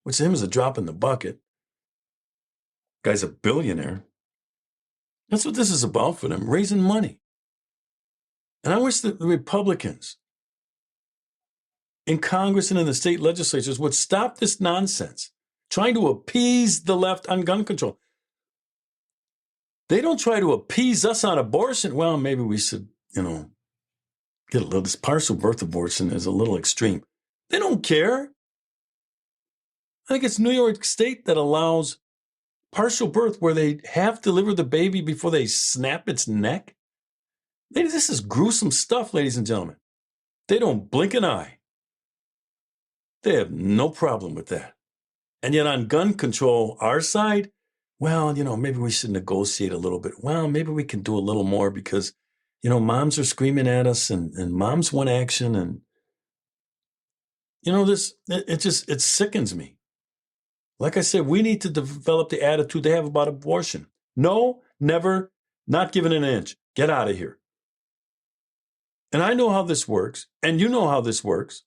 Which to him is a drop in the bucket. Guy's a billionaire. That's what this is about for them, raising money. And I wish that the Republicans in Congress and in the state legislatures would stop this nonsense, trying to appease the left on gun control. They don't try to appease us on abortion. Well, maybe we should, get a little, this partial birth abortion is a little extreme. They don't care. I think it's New York State that allows partial birth where they half deliver the baby before they snap its neck. This is gruesome stuff, ladies and gentlemen. They don't blink an eye. They have no problem with that. And yet on gun control, our side, well, maybe we should negotiate a little bit. Well, maybe we can do a little more because, moms are screaming at us and moms want action. And, it sickens me. Like I said, we need to develop the attitude they have about abortion. No, never, not giving an inch. Get out of here. And I know how this works, and you know how this works.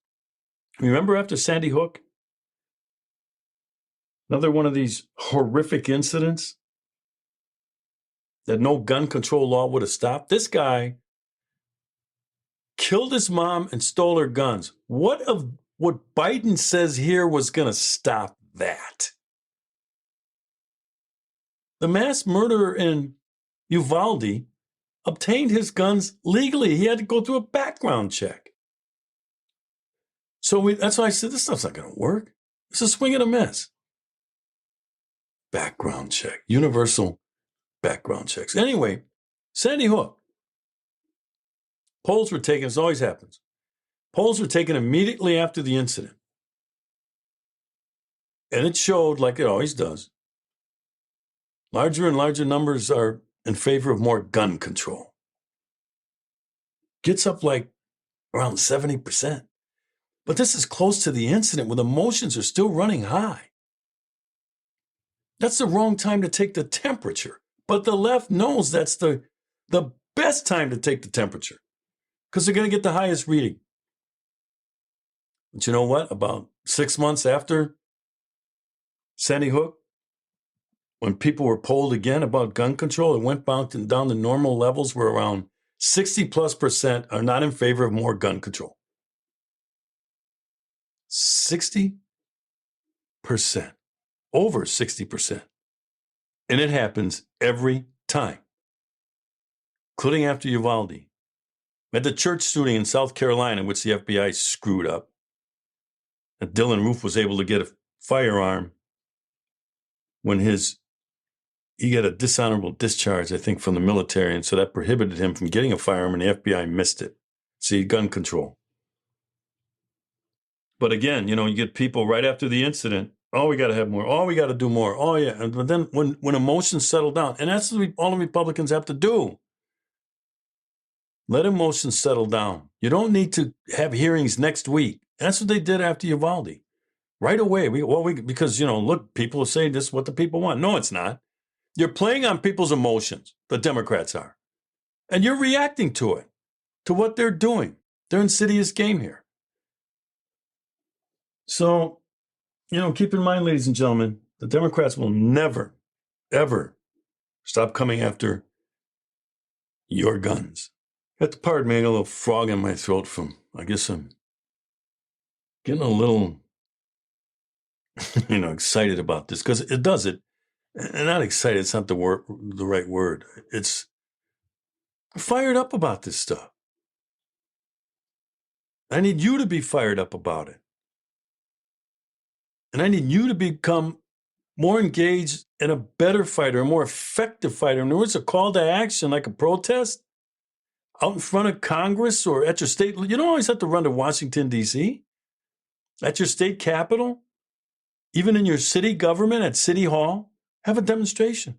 Remember after Sandy Hook? Another one of these horrific incidents that no gun control law would have stopped. This guy killed his mom and stole her guns. What Biden says here was going to stop that? The mass murderer in Uvalde obtained his guns legally. He had to go through a background check. So that's why I said, this stuff's not going to work. It's a swing and a miss. Background check, universal background checks. Anyway, Sandy Hook. Polls were taken, as always happens. Polls were taken immediately after the incident. And it showed, like it always does, larger and larger numbers are in favor of more gun control. gets up like around 70%. But this is close to the incident where the emotions are still running high. That's the wrong time to take the temperature. But the left knows that's the best time to take the temperature because they're going to get the highest reading. But you know what? About 6 months after Sandy Hook, when people were polled again about gun control, it went down to normal levels where around 60+% are not in favor of more gun control. 60%, over 60%. And it happens every time, including after Uvalde. At the church shooting in South Carolina, which the FBI screwed up, that Dylan Roof was able to get a firearm when he got a dishonorable discharge, I think, from the military, and so that prohibited him from getting a firearm, and the FBI missed it. See, gun control. But again, you get people right after the incident, oh, we got to have more, oh, we got to do more, oh, yeah. But then when emotions settle down, and that's what all the Republicans have to do, let emotions settle down. You don't need to have hearings next week. That's what they did after Uvalde. Right away, because, look, people are saying this is what the people want. No, it's not. You're playing on people's emotions, the Democrats are. And you're reacting to it, to what they're doing. Their insidious game here. So, keep in mind, ladies and gentlemen, the Democrats will never, ever stop coming after your guns. Pardon me, I got a little frog in my throat from, I guess I'm getting a little, excited about this because it does it. And not excited, it's not the right word. It's fired up about this stuff. I need you to be fired up about it. And I need you to become more engaged and a better fighter, a more effective fighter. In other words, a call to action, like a protest, out in front of Congress or at your state. You don't always have to run to Washington, D.C. At your state capitol, even in your city government, at City Hall, have a demonstration.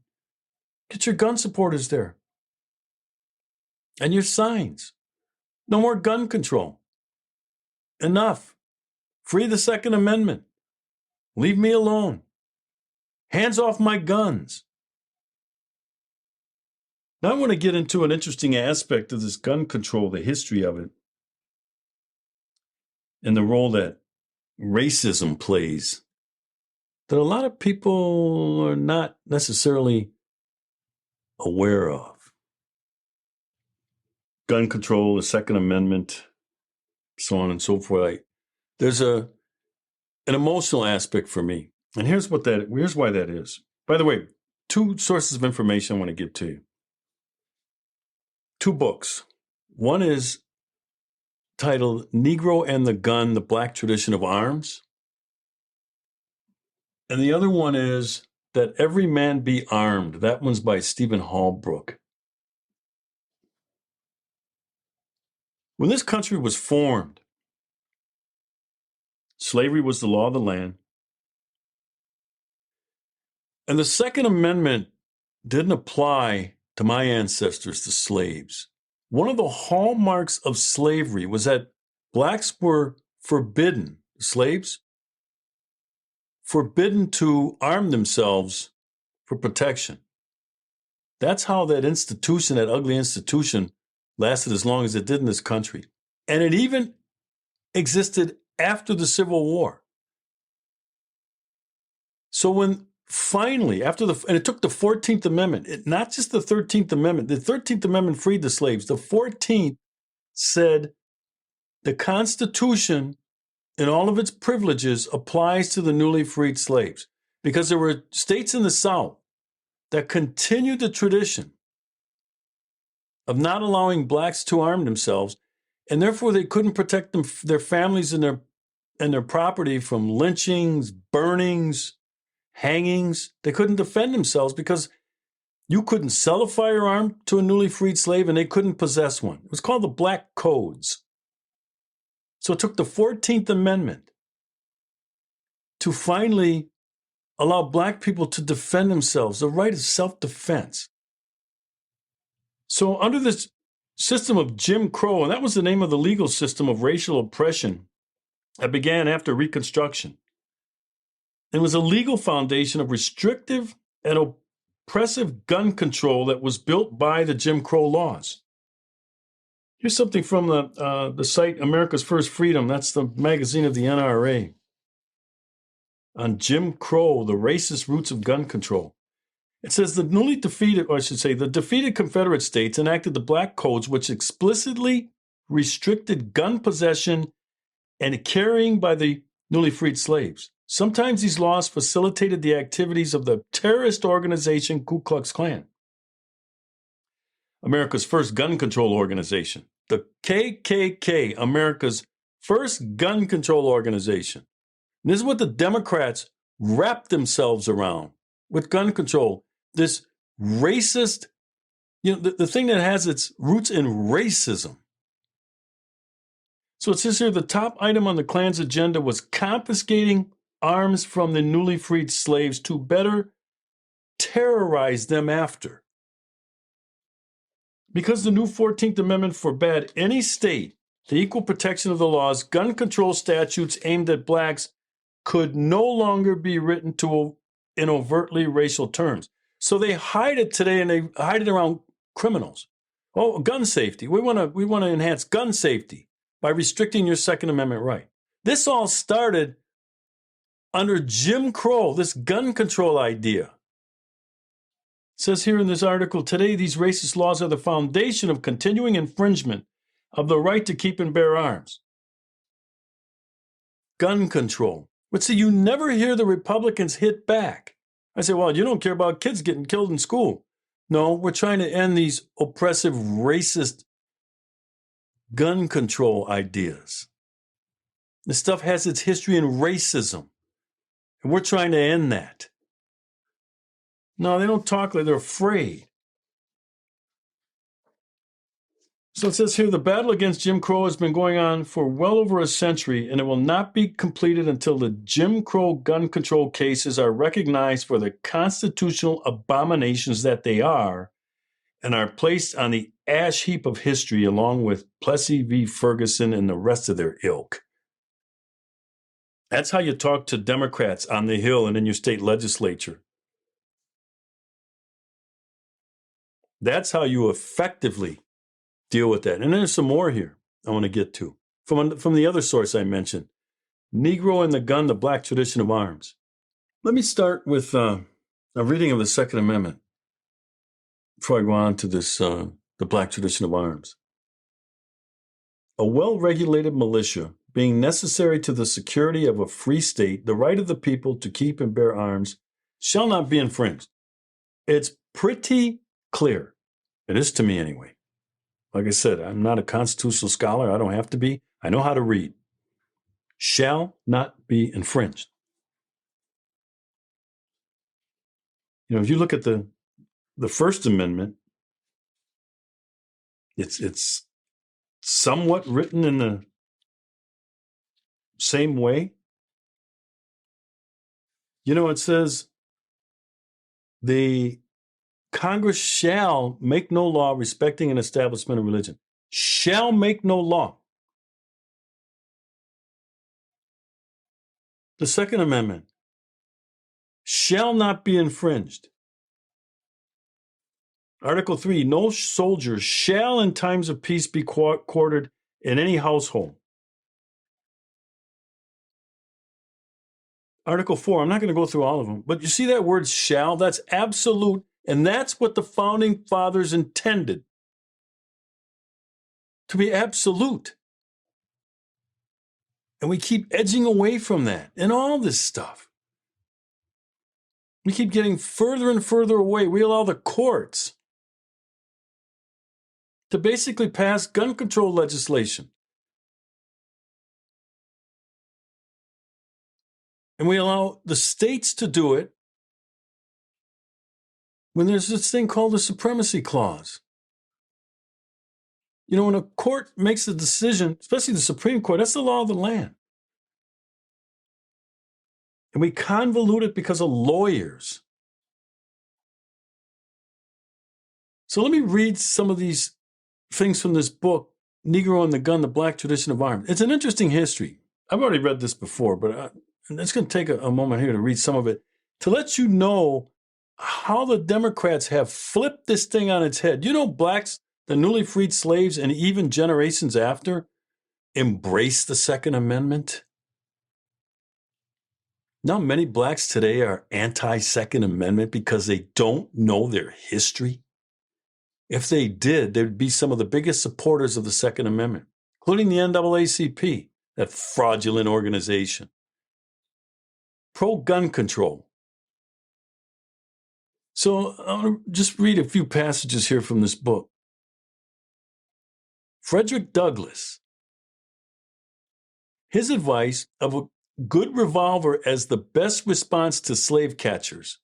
Get your gun supporters there. And your signs. No more gun control. Enough. Free the Second Amendment. Leave me alone. Hands off my guns. Now I want to get into an interesting aspect of this gun control, the history of it, and the role that racism plays that a lot of people are not necessarily aware of. Gun control, the Second Amendment, so on and so forth. There's an emotional aspect for me. And here's why that is. By the way, 2 sources of information I want to give to you. 2 books. One is titled Negro and the Gun, The Black Tradition of Arms. And the other one is That Every Man Be Armed. That one's by Stephen Holbrook. When this country was formed, slavery was the law of the land. And the Second Amendment didn't apply to my ancestors, the slaves. One of the hallmarks of slavery was that blacks were forbidden, slaves, forbidden to arm themselves for protection. That's how that institution, that ugly institution, lasted as long as it did in this country. And it even existed after the Civil War. So when finally, and it took the 14th Amendment, not just the 13th Amendment. The 13th Amendment freed the slaves. The 14th said the Constitution and all of its privileges applies to the newly freed slaves because there were states in the South that continued the tradition of not allowing blacks to arm themselves, and therefore they couldn't protect their families and their property from lynchings, burnings, hangings. They couldn't defend themselves because you couldn't sell a firearm to a newly freed slave and they couldn't possess one. It was called the Black Codes. So it took the 14th Amendment to finally allow black people to defend themselves, the right of self-defense. So under this system of Jim Crow, and that was the name of the legal system of racial oppression that began after Reconstruction. It was a legal foundation of restrictive and oppressive gun control that was built by the Jim Crow laws. Here's something from the site America's First Freedom. That's the magazine of the NRA. On Jim Crow, the racist roots of gun control. It says the newly defeated, or I should say, the defeated Confederate states enacted the Black Codes, which explicitly restricted gun possession and carrying by the newly freed slaves. Sometimes these laws facilitated the activities of the terrorist organization Ku Klux Klan, America's first gun control organization. The KKK, America's first gun control organization. And this is what the Democrats wrapped themselves around with gun control. This racist, the thing that has its roots in racism. So it says here, the top item on the Klan's agenda was confiscating arms from the newly freed slaves to better terrorize them after. Because the new 14th Amendment forbade any state the equal protection of the laws, gun control statutes aimed at blacks could no longer be written in overtly racial terms. So they hide it today, and they hide it around criminals. Oh, gun safety. We want to enhance gun safety by restricting your Second Amendment right. This all started under Jim Crow, this gun control idea. It says here in this article, today these racist laws are the foundation of continuing infringement of the right to keep and bear arms. Gun control. But see, you never hear the Republicans hit back. I say, well, you don't care about kids getting killed in school. No, we're trying to end these oppressive, racist gun control ideas. This stuff has its history in racism, and we're trying to end that. No, they don't talk like they're afraid. So it says here, the battle against Jim Crow has been going on for well over a century, and it will not be completed until the Jim Crow gun control cases are recognized for the constitutional abominations that they are and are placed on the ash heap of history along with Plessy v. Ferguson and the rest of their ilk. That's how you talk to Democrats on the Hill and in your state legislature. That's how you effectively deal with that. And there's some more here I want to get to. From the other source I mentioned, Negro and the Gun, the Black Tradition of Arms. Let me start with a reading of the Second Amendment before I go on to this, the Black Tradition of Arms. A well-regulated militia, being necessary to the security of a free state, the right of the people to keep and bear arms, shall not be infringed. It's pretty clear. It is to me anyway. Like I said, I'm not a constitutional scholar. I don't have to be. I know how to read. Shall not be infringed. If you look at the First Amendment, it's somewhat written in the same way. It says the Congress shall make no law respecting an establishment of religion. Shall make no law. The Second Amendment shall not be infringed. Article 3, no soldier shall in times of peace be quartered in any household. Article 4, I'm not going to go through all of them, but you see that word shall? That's absolute. And that's what the founding fathers intended, to be absolute. And we keep edging away from that in all this stuff. We keep getting further and further away. We allow the courts to basically pass gun control legislation. And we allow the states to do it when there's this thing called the Supremacy Clause. When a court makes a decision, especially the Supreme Court, that's the law of the land. And we convolute it because of lawyers. So let me read some of these things from this book, Negro and the Gun, The Black Tradition of Arms. It's an interesting history. I've already read this before, but it's going to take a moment here to read some of it to let you know how the Democrats have flipped this thing on its head. You know, blacks, the newly freed slaves, and even generations after embraced the Second Amendment. Now, many blacks today are anti-Second Amendment because they don't know their history. If they did, they'd be some of the biggest supporters of the Second Amendment, including the NAACP, that fraudulent organization. Pro-gun control. So I'll just read a few passages here from this book. Frederick Douglass, his advice of a good revolver as the best response to slave catchers.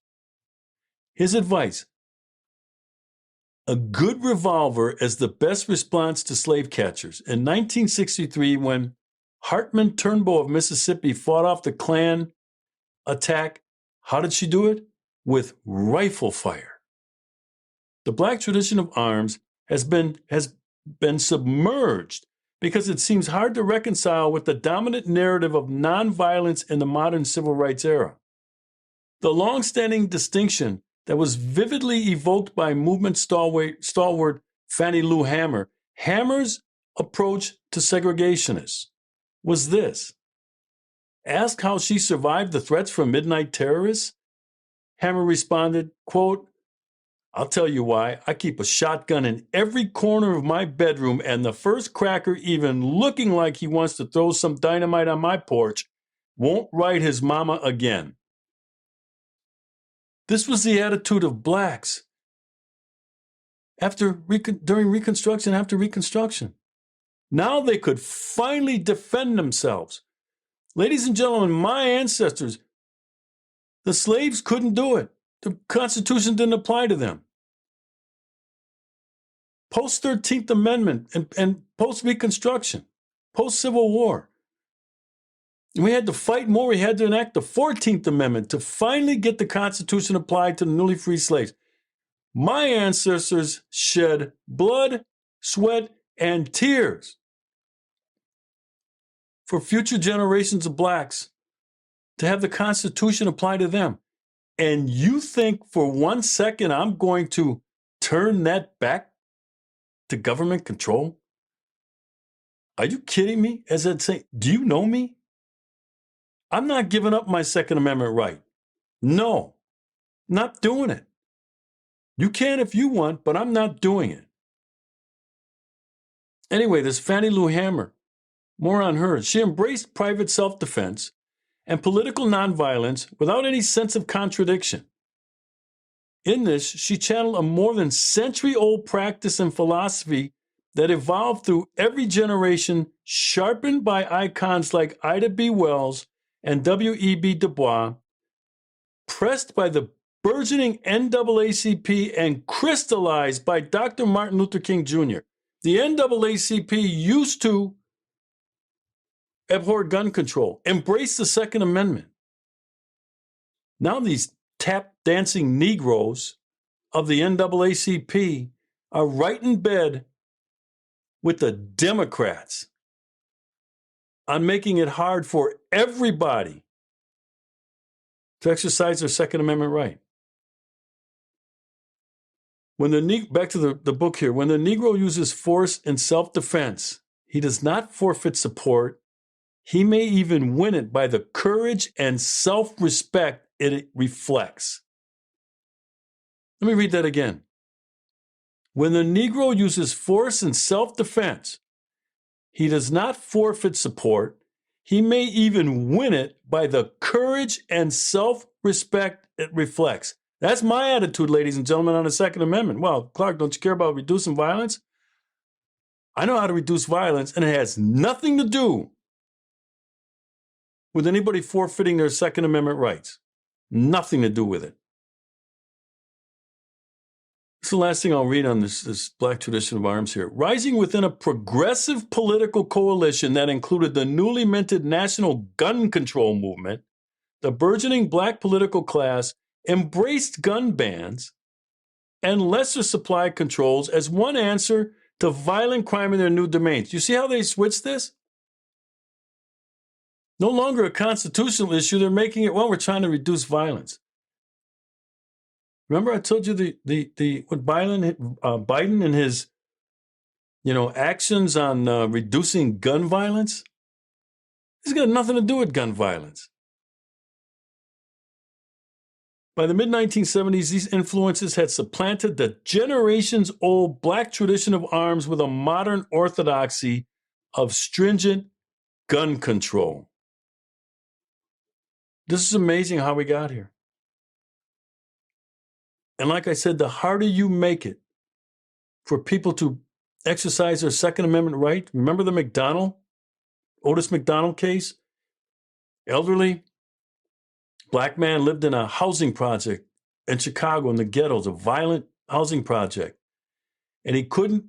His advice, a good revolver as the best response to slave catchers. In 1963, when Hartman Turnbow of Mississippi fought off the Klan attack, how did she do it? With rifle fire. The black tradition of arms has been submerged because it seems hard to reconcile with the dominant narrative of nonviolence in the modern civil rights era. The long-standing distinction that was vividly evoked by movement stalwart Fannie Lou Hamer's approach to segregationists was this. Asked how she survived the threats from midnight terrorists, Hamer responded, quote, I'll tell you why. I keep a shotgun in every corner of my bedroom, and the first cracker, even looking like he wants to throw some dynamite on my porch, won't write his mama again. This was the attitude of blacks during Reconstruction, after Reconstruction. Now they could finally defend themselves. Ladies and gentlemen, my ancestors, the slaves couldn't do it. The Constitution didn't apply to them. Post-13th Amendment and post-Reconstruction, post-Civil War. We had to fight more. We had to enact the 14th Amendment to finally get the Constitution applied to the newly freed slaves. My ancestors shed blood, sweat, and tears for future generations of blacks to have the Constitution apply to them. And you think for 1 second I'm going to turn that back to government control? Are you kidding me? As I'd say, do you know me? I'm not giving up my Second Amendment right. No, not doing it. You can if you want, but I'm not doing it. Anyway, this Fannie Lou Hamer, more on her. She embraced private self-defense and political nonviolence without any sense of contradiction. In this, she channeled a more than century-old practice and philosophy that evolved through every generation, sharpened by icons like Ida B. Wells and W.E.B. Du Bois, pressed by the burgeoning NAACP and crystallized by Dr. Martin Luther King Jr. The NAACP used to abhor gun control, embrace the Second Amendment. Now these tap-dancing Negroes of the NAACP are right in bed with the Democrats on making it hard for everybody to exercise their Second Amendment right. Back to the book here, when the Negro uses force in self-defense, he does not forfeit support. He may even win it by the courage and self-respect it reflects. Let me read that again. When the Negro uses force in self-defense, he does not forfeit support. He may even win it by the courage and self-respect it reflects. That's my attitude, ladies and gentlemen, on the Second Amendment. Well, Clark, don't you care about reducing violence? I know how to reduce violence, and it has nothing to do with anybody forfeiting their Second Amendment rights. Nothing to do with it. It's the last thing I'll read on this black tradition of arms here. Rising within a progressive political coalition that included the newly minted National Gun Control Movement, the burgeoning black political class embraced gun bans and lesser supply controls as one answer to violent crime in their new domains. You see how they switched this? No longer a constitutional issue. They're making it, well, we're trying to reduce violence. Remember I told you what Biden and his, actions on reducing gun violence? It's got nothing to do with gun violence. By the mid-1970s, these influences had supplanted the generations-old black tradition of arms with a modern orthodoxy of stringent gun control. This is amazing how we got here. And like I said, the harder you make it for people to exercise their Second Amendment right, remember the Otis McDonald case? Elderly black man lived in a housing project in Chicago in the ghettos, a violent housing project. And he couldn't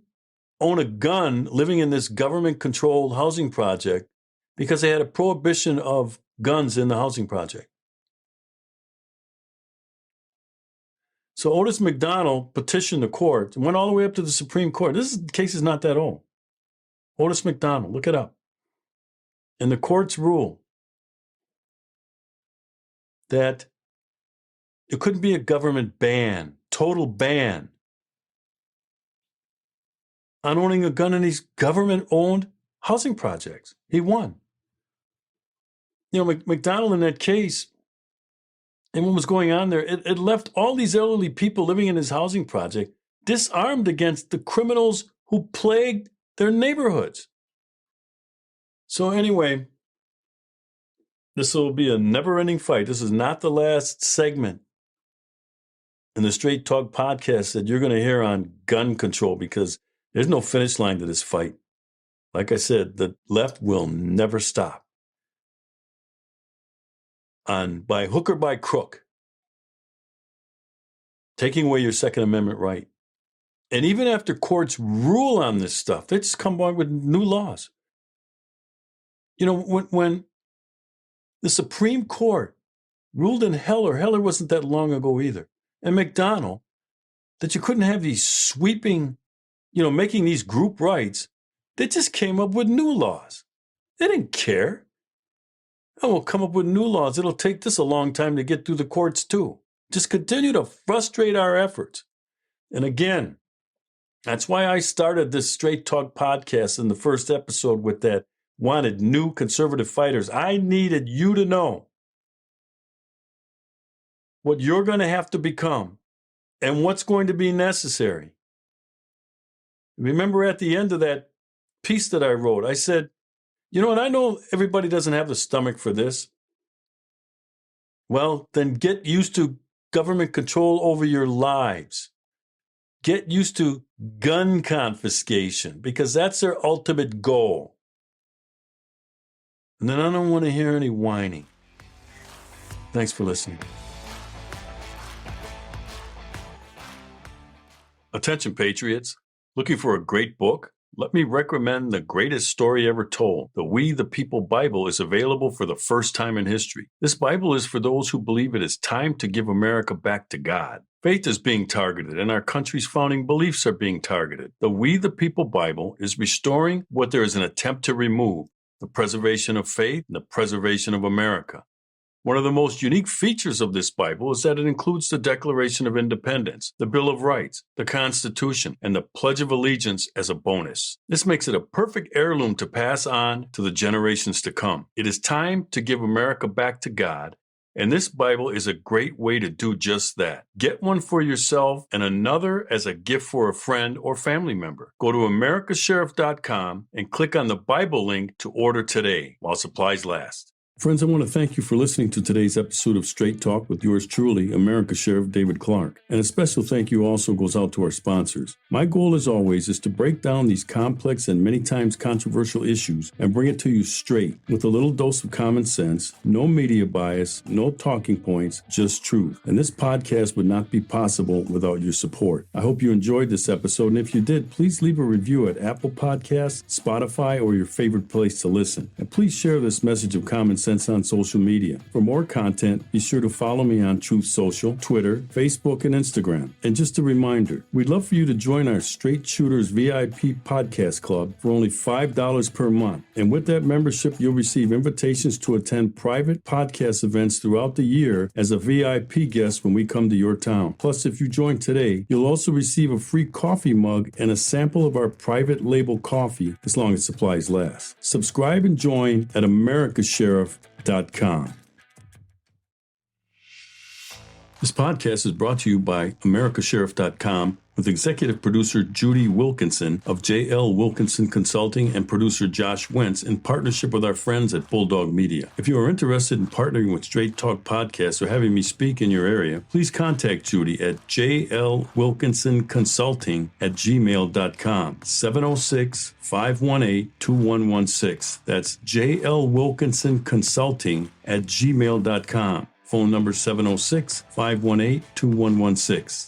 own a gun living in this government-controlled housing project because they had a prohibition of guns in the housing project. So Otis McDonald petitioned the court and went all the way up to the Supreme Court. This case is not that old. Otis McDonald, look it up. And the courts rule that it couldn't be a government ban, total ban on owning a gun in these government-owned housing projects. He won. McDonald in that case, and what was going on there, it left all these elderly people living in his housing project disarmed against the criminals who plagued their neighborhoods. So anyway, this will be a never-ending fight. This is not the last segment in the Straight Talk podcast that you're going to hear on gun control, because there's no finish line to this fight. Like I said, the left will never stop. By hook or by crook, taking away your Second Amendment right. And even after courts rule on this stuff, they just come on with new laws. When the Supreme Court ruled in Heller wasn't that long ago either, and McDonald, that you couldn't have these sweeping, making these group rights, they just came up with new laws. They didn't care. And we'll come up with new laws. It'll take this a long time to get through the courts too. Just continue to frustrate our efforts. And again, that's why I started this Straight Talk podcast in the first episode with that wanted new conservative fighters. I needed you to know what you're going to have to become and what's going to be necessary. Remember at the end of that piece that I wrote, I said, and I know everybody doesn't have the stomach for this. Well, then get used to government control over your lives. Get used to gun confiscation, because that's their ultimate goal. And then I don't want to hear any whining. Thanks for listening. Attention, Patriots. Looking for a great book? Let me recommend The Greatest Story Ever Told. The We the People Bible is available for the first time in history. This Bible is for those who believe it is time to give America back to God. Faith is being targeted, and our country's founding beliefs are being targeted. The We the People Bible is restoring what there is an attempt to remove: the preservation of faith and the preservation of America. One of the most unique features of this Bible is that it includes the Declaration of Independence, the Bill of Rights, the Constitution, and the Pledge of Allegiance as a bonus. This makes it a perfect heirloom to pass on to the generations to come. It is time to give America back to God, and this Bible is a great way to do just that. Get one for yourself and another as a gift for a friend or family member. Go to americasheriff.com and click on the Bible link to order today while supplies last. Friends, I want to thank you for listening to today's episode of Straight Talk with yours truly, America Sheriff David Clark. And a special thank you also goes out to our sponsors. My goal, as always, is to break down these complex and many times controversial issues and bring it to you straight with a little dose of common sense, no media bias, no talking points, just truth. And this podcast would not be possible without your support. I hope you enjoyed this episode, and if you did, please leave a review at Apple Podcasts, Spotify, or your favorite place to listen. And please share this message of common sense nonsense on social media. For more content, be sure to follow me on Truth Social, Twitter, Facebook, and Instagram. And just a reminder, we'd love for you to join our Straight Shooters VIP Podcast Club for only $5 per month. And with that membership, you'll receive invitations to attend private podcast events throughout the year as a VIP guest when we come to your town. Plus, if you join today, you'll also receive a free coffee mug and a sample of our private label coffee as long as supplies last. Subscribe and join at americasheriff.com. This podcast is brought to you by americasheriff.com with executive producer Judy Wilkinson of JLWilkinsonConsulting and producer Josh Wentz in partnership with our friends at Bulldog Media. If you are interested in partnering with Straight Talk Podcasts or having me speak in your area, please contact Judy at JLWilkinsonConsulting@gmail.com, 706-518-2116. That's JLWilkinsonConsulting@gmail.com. Phone number 706-518-2116.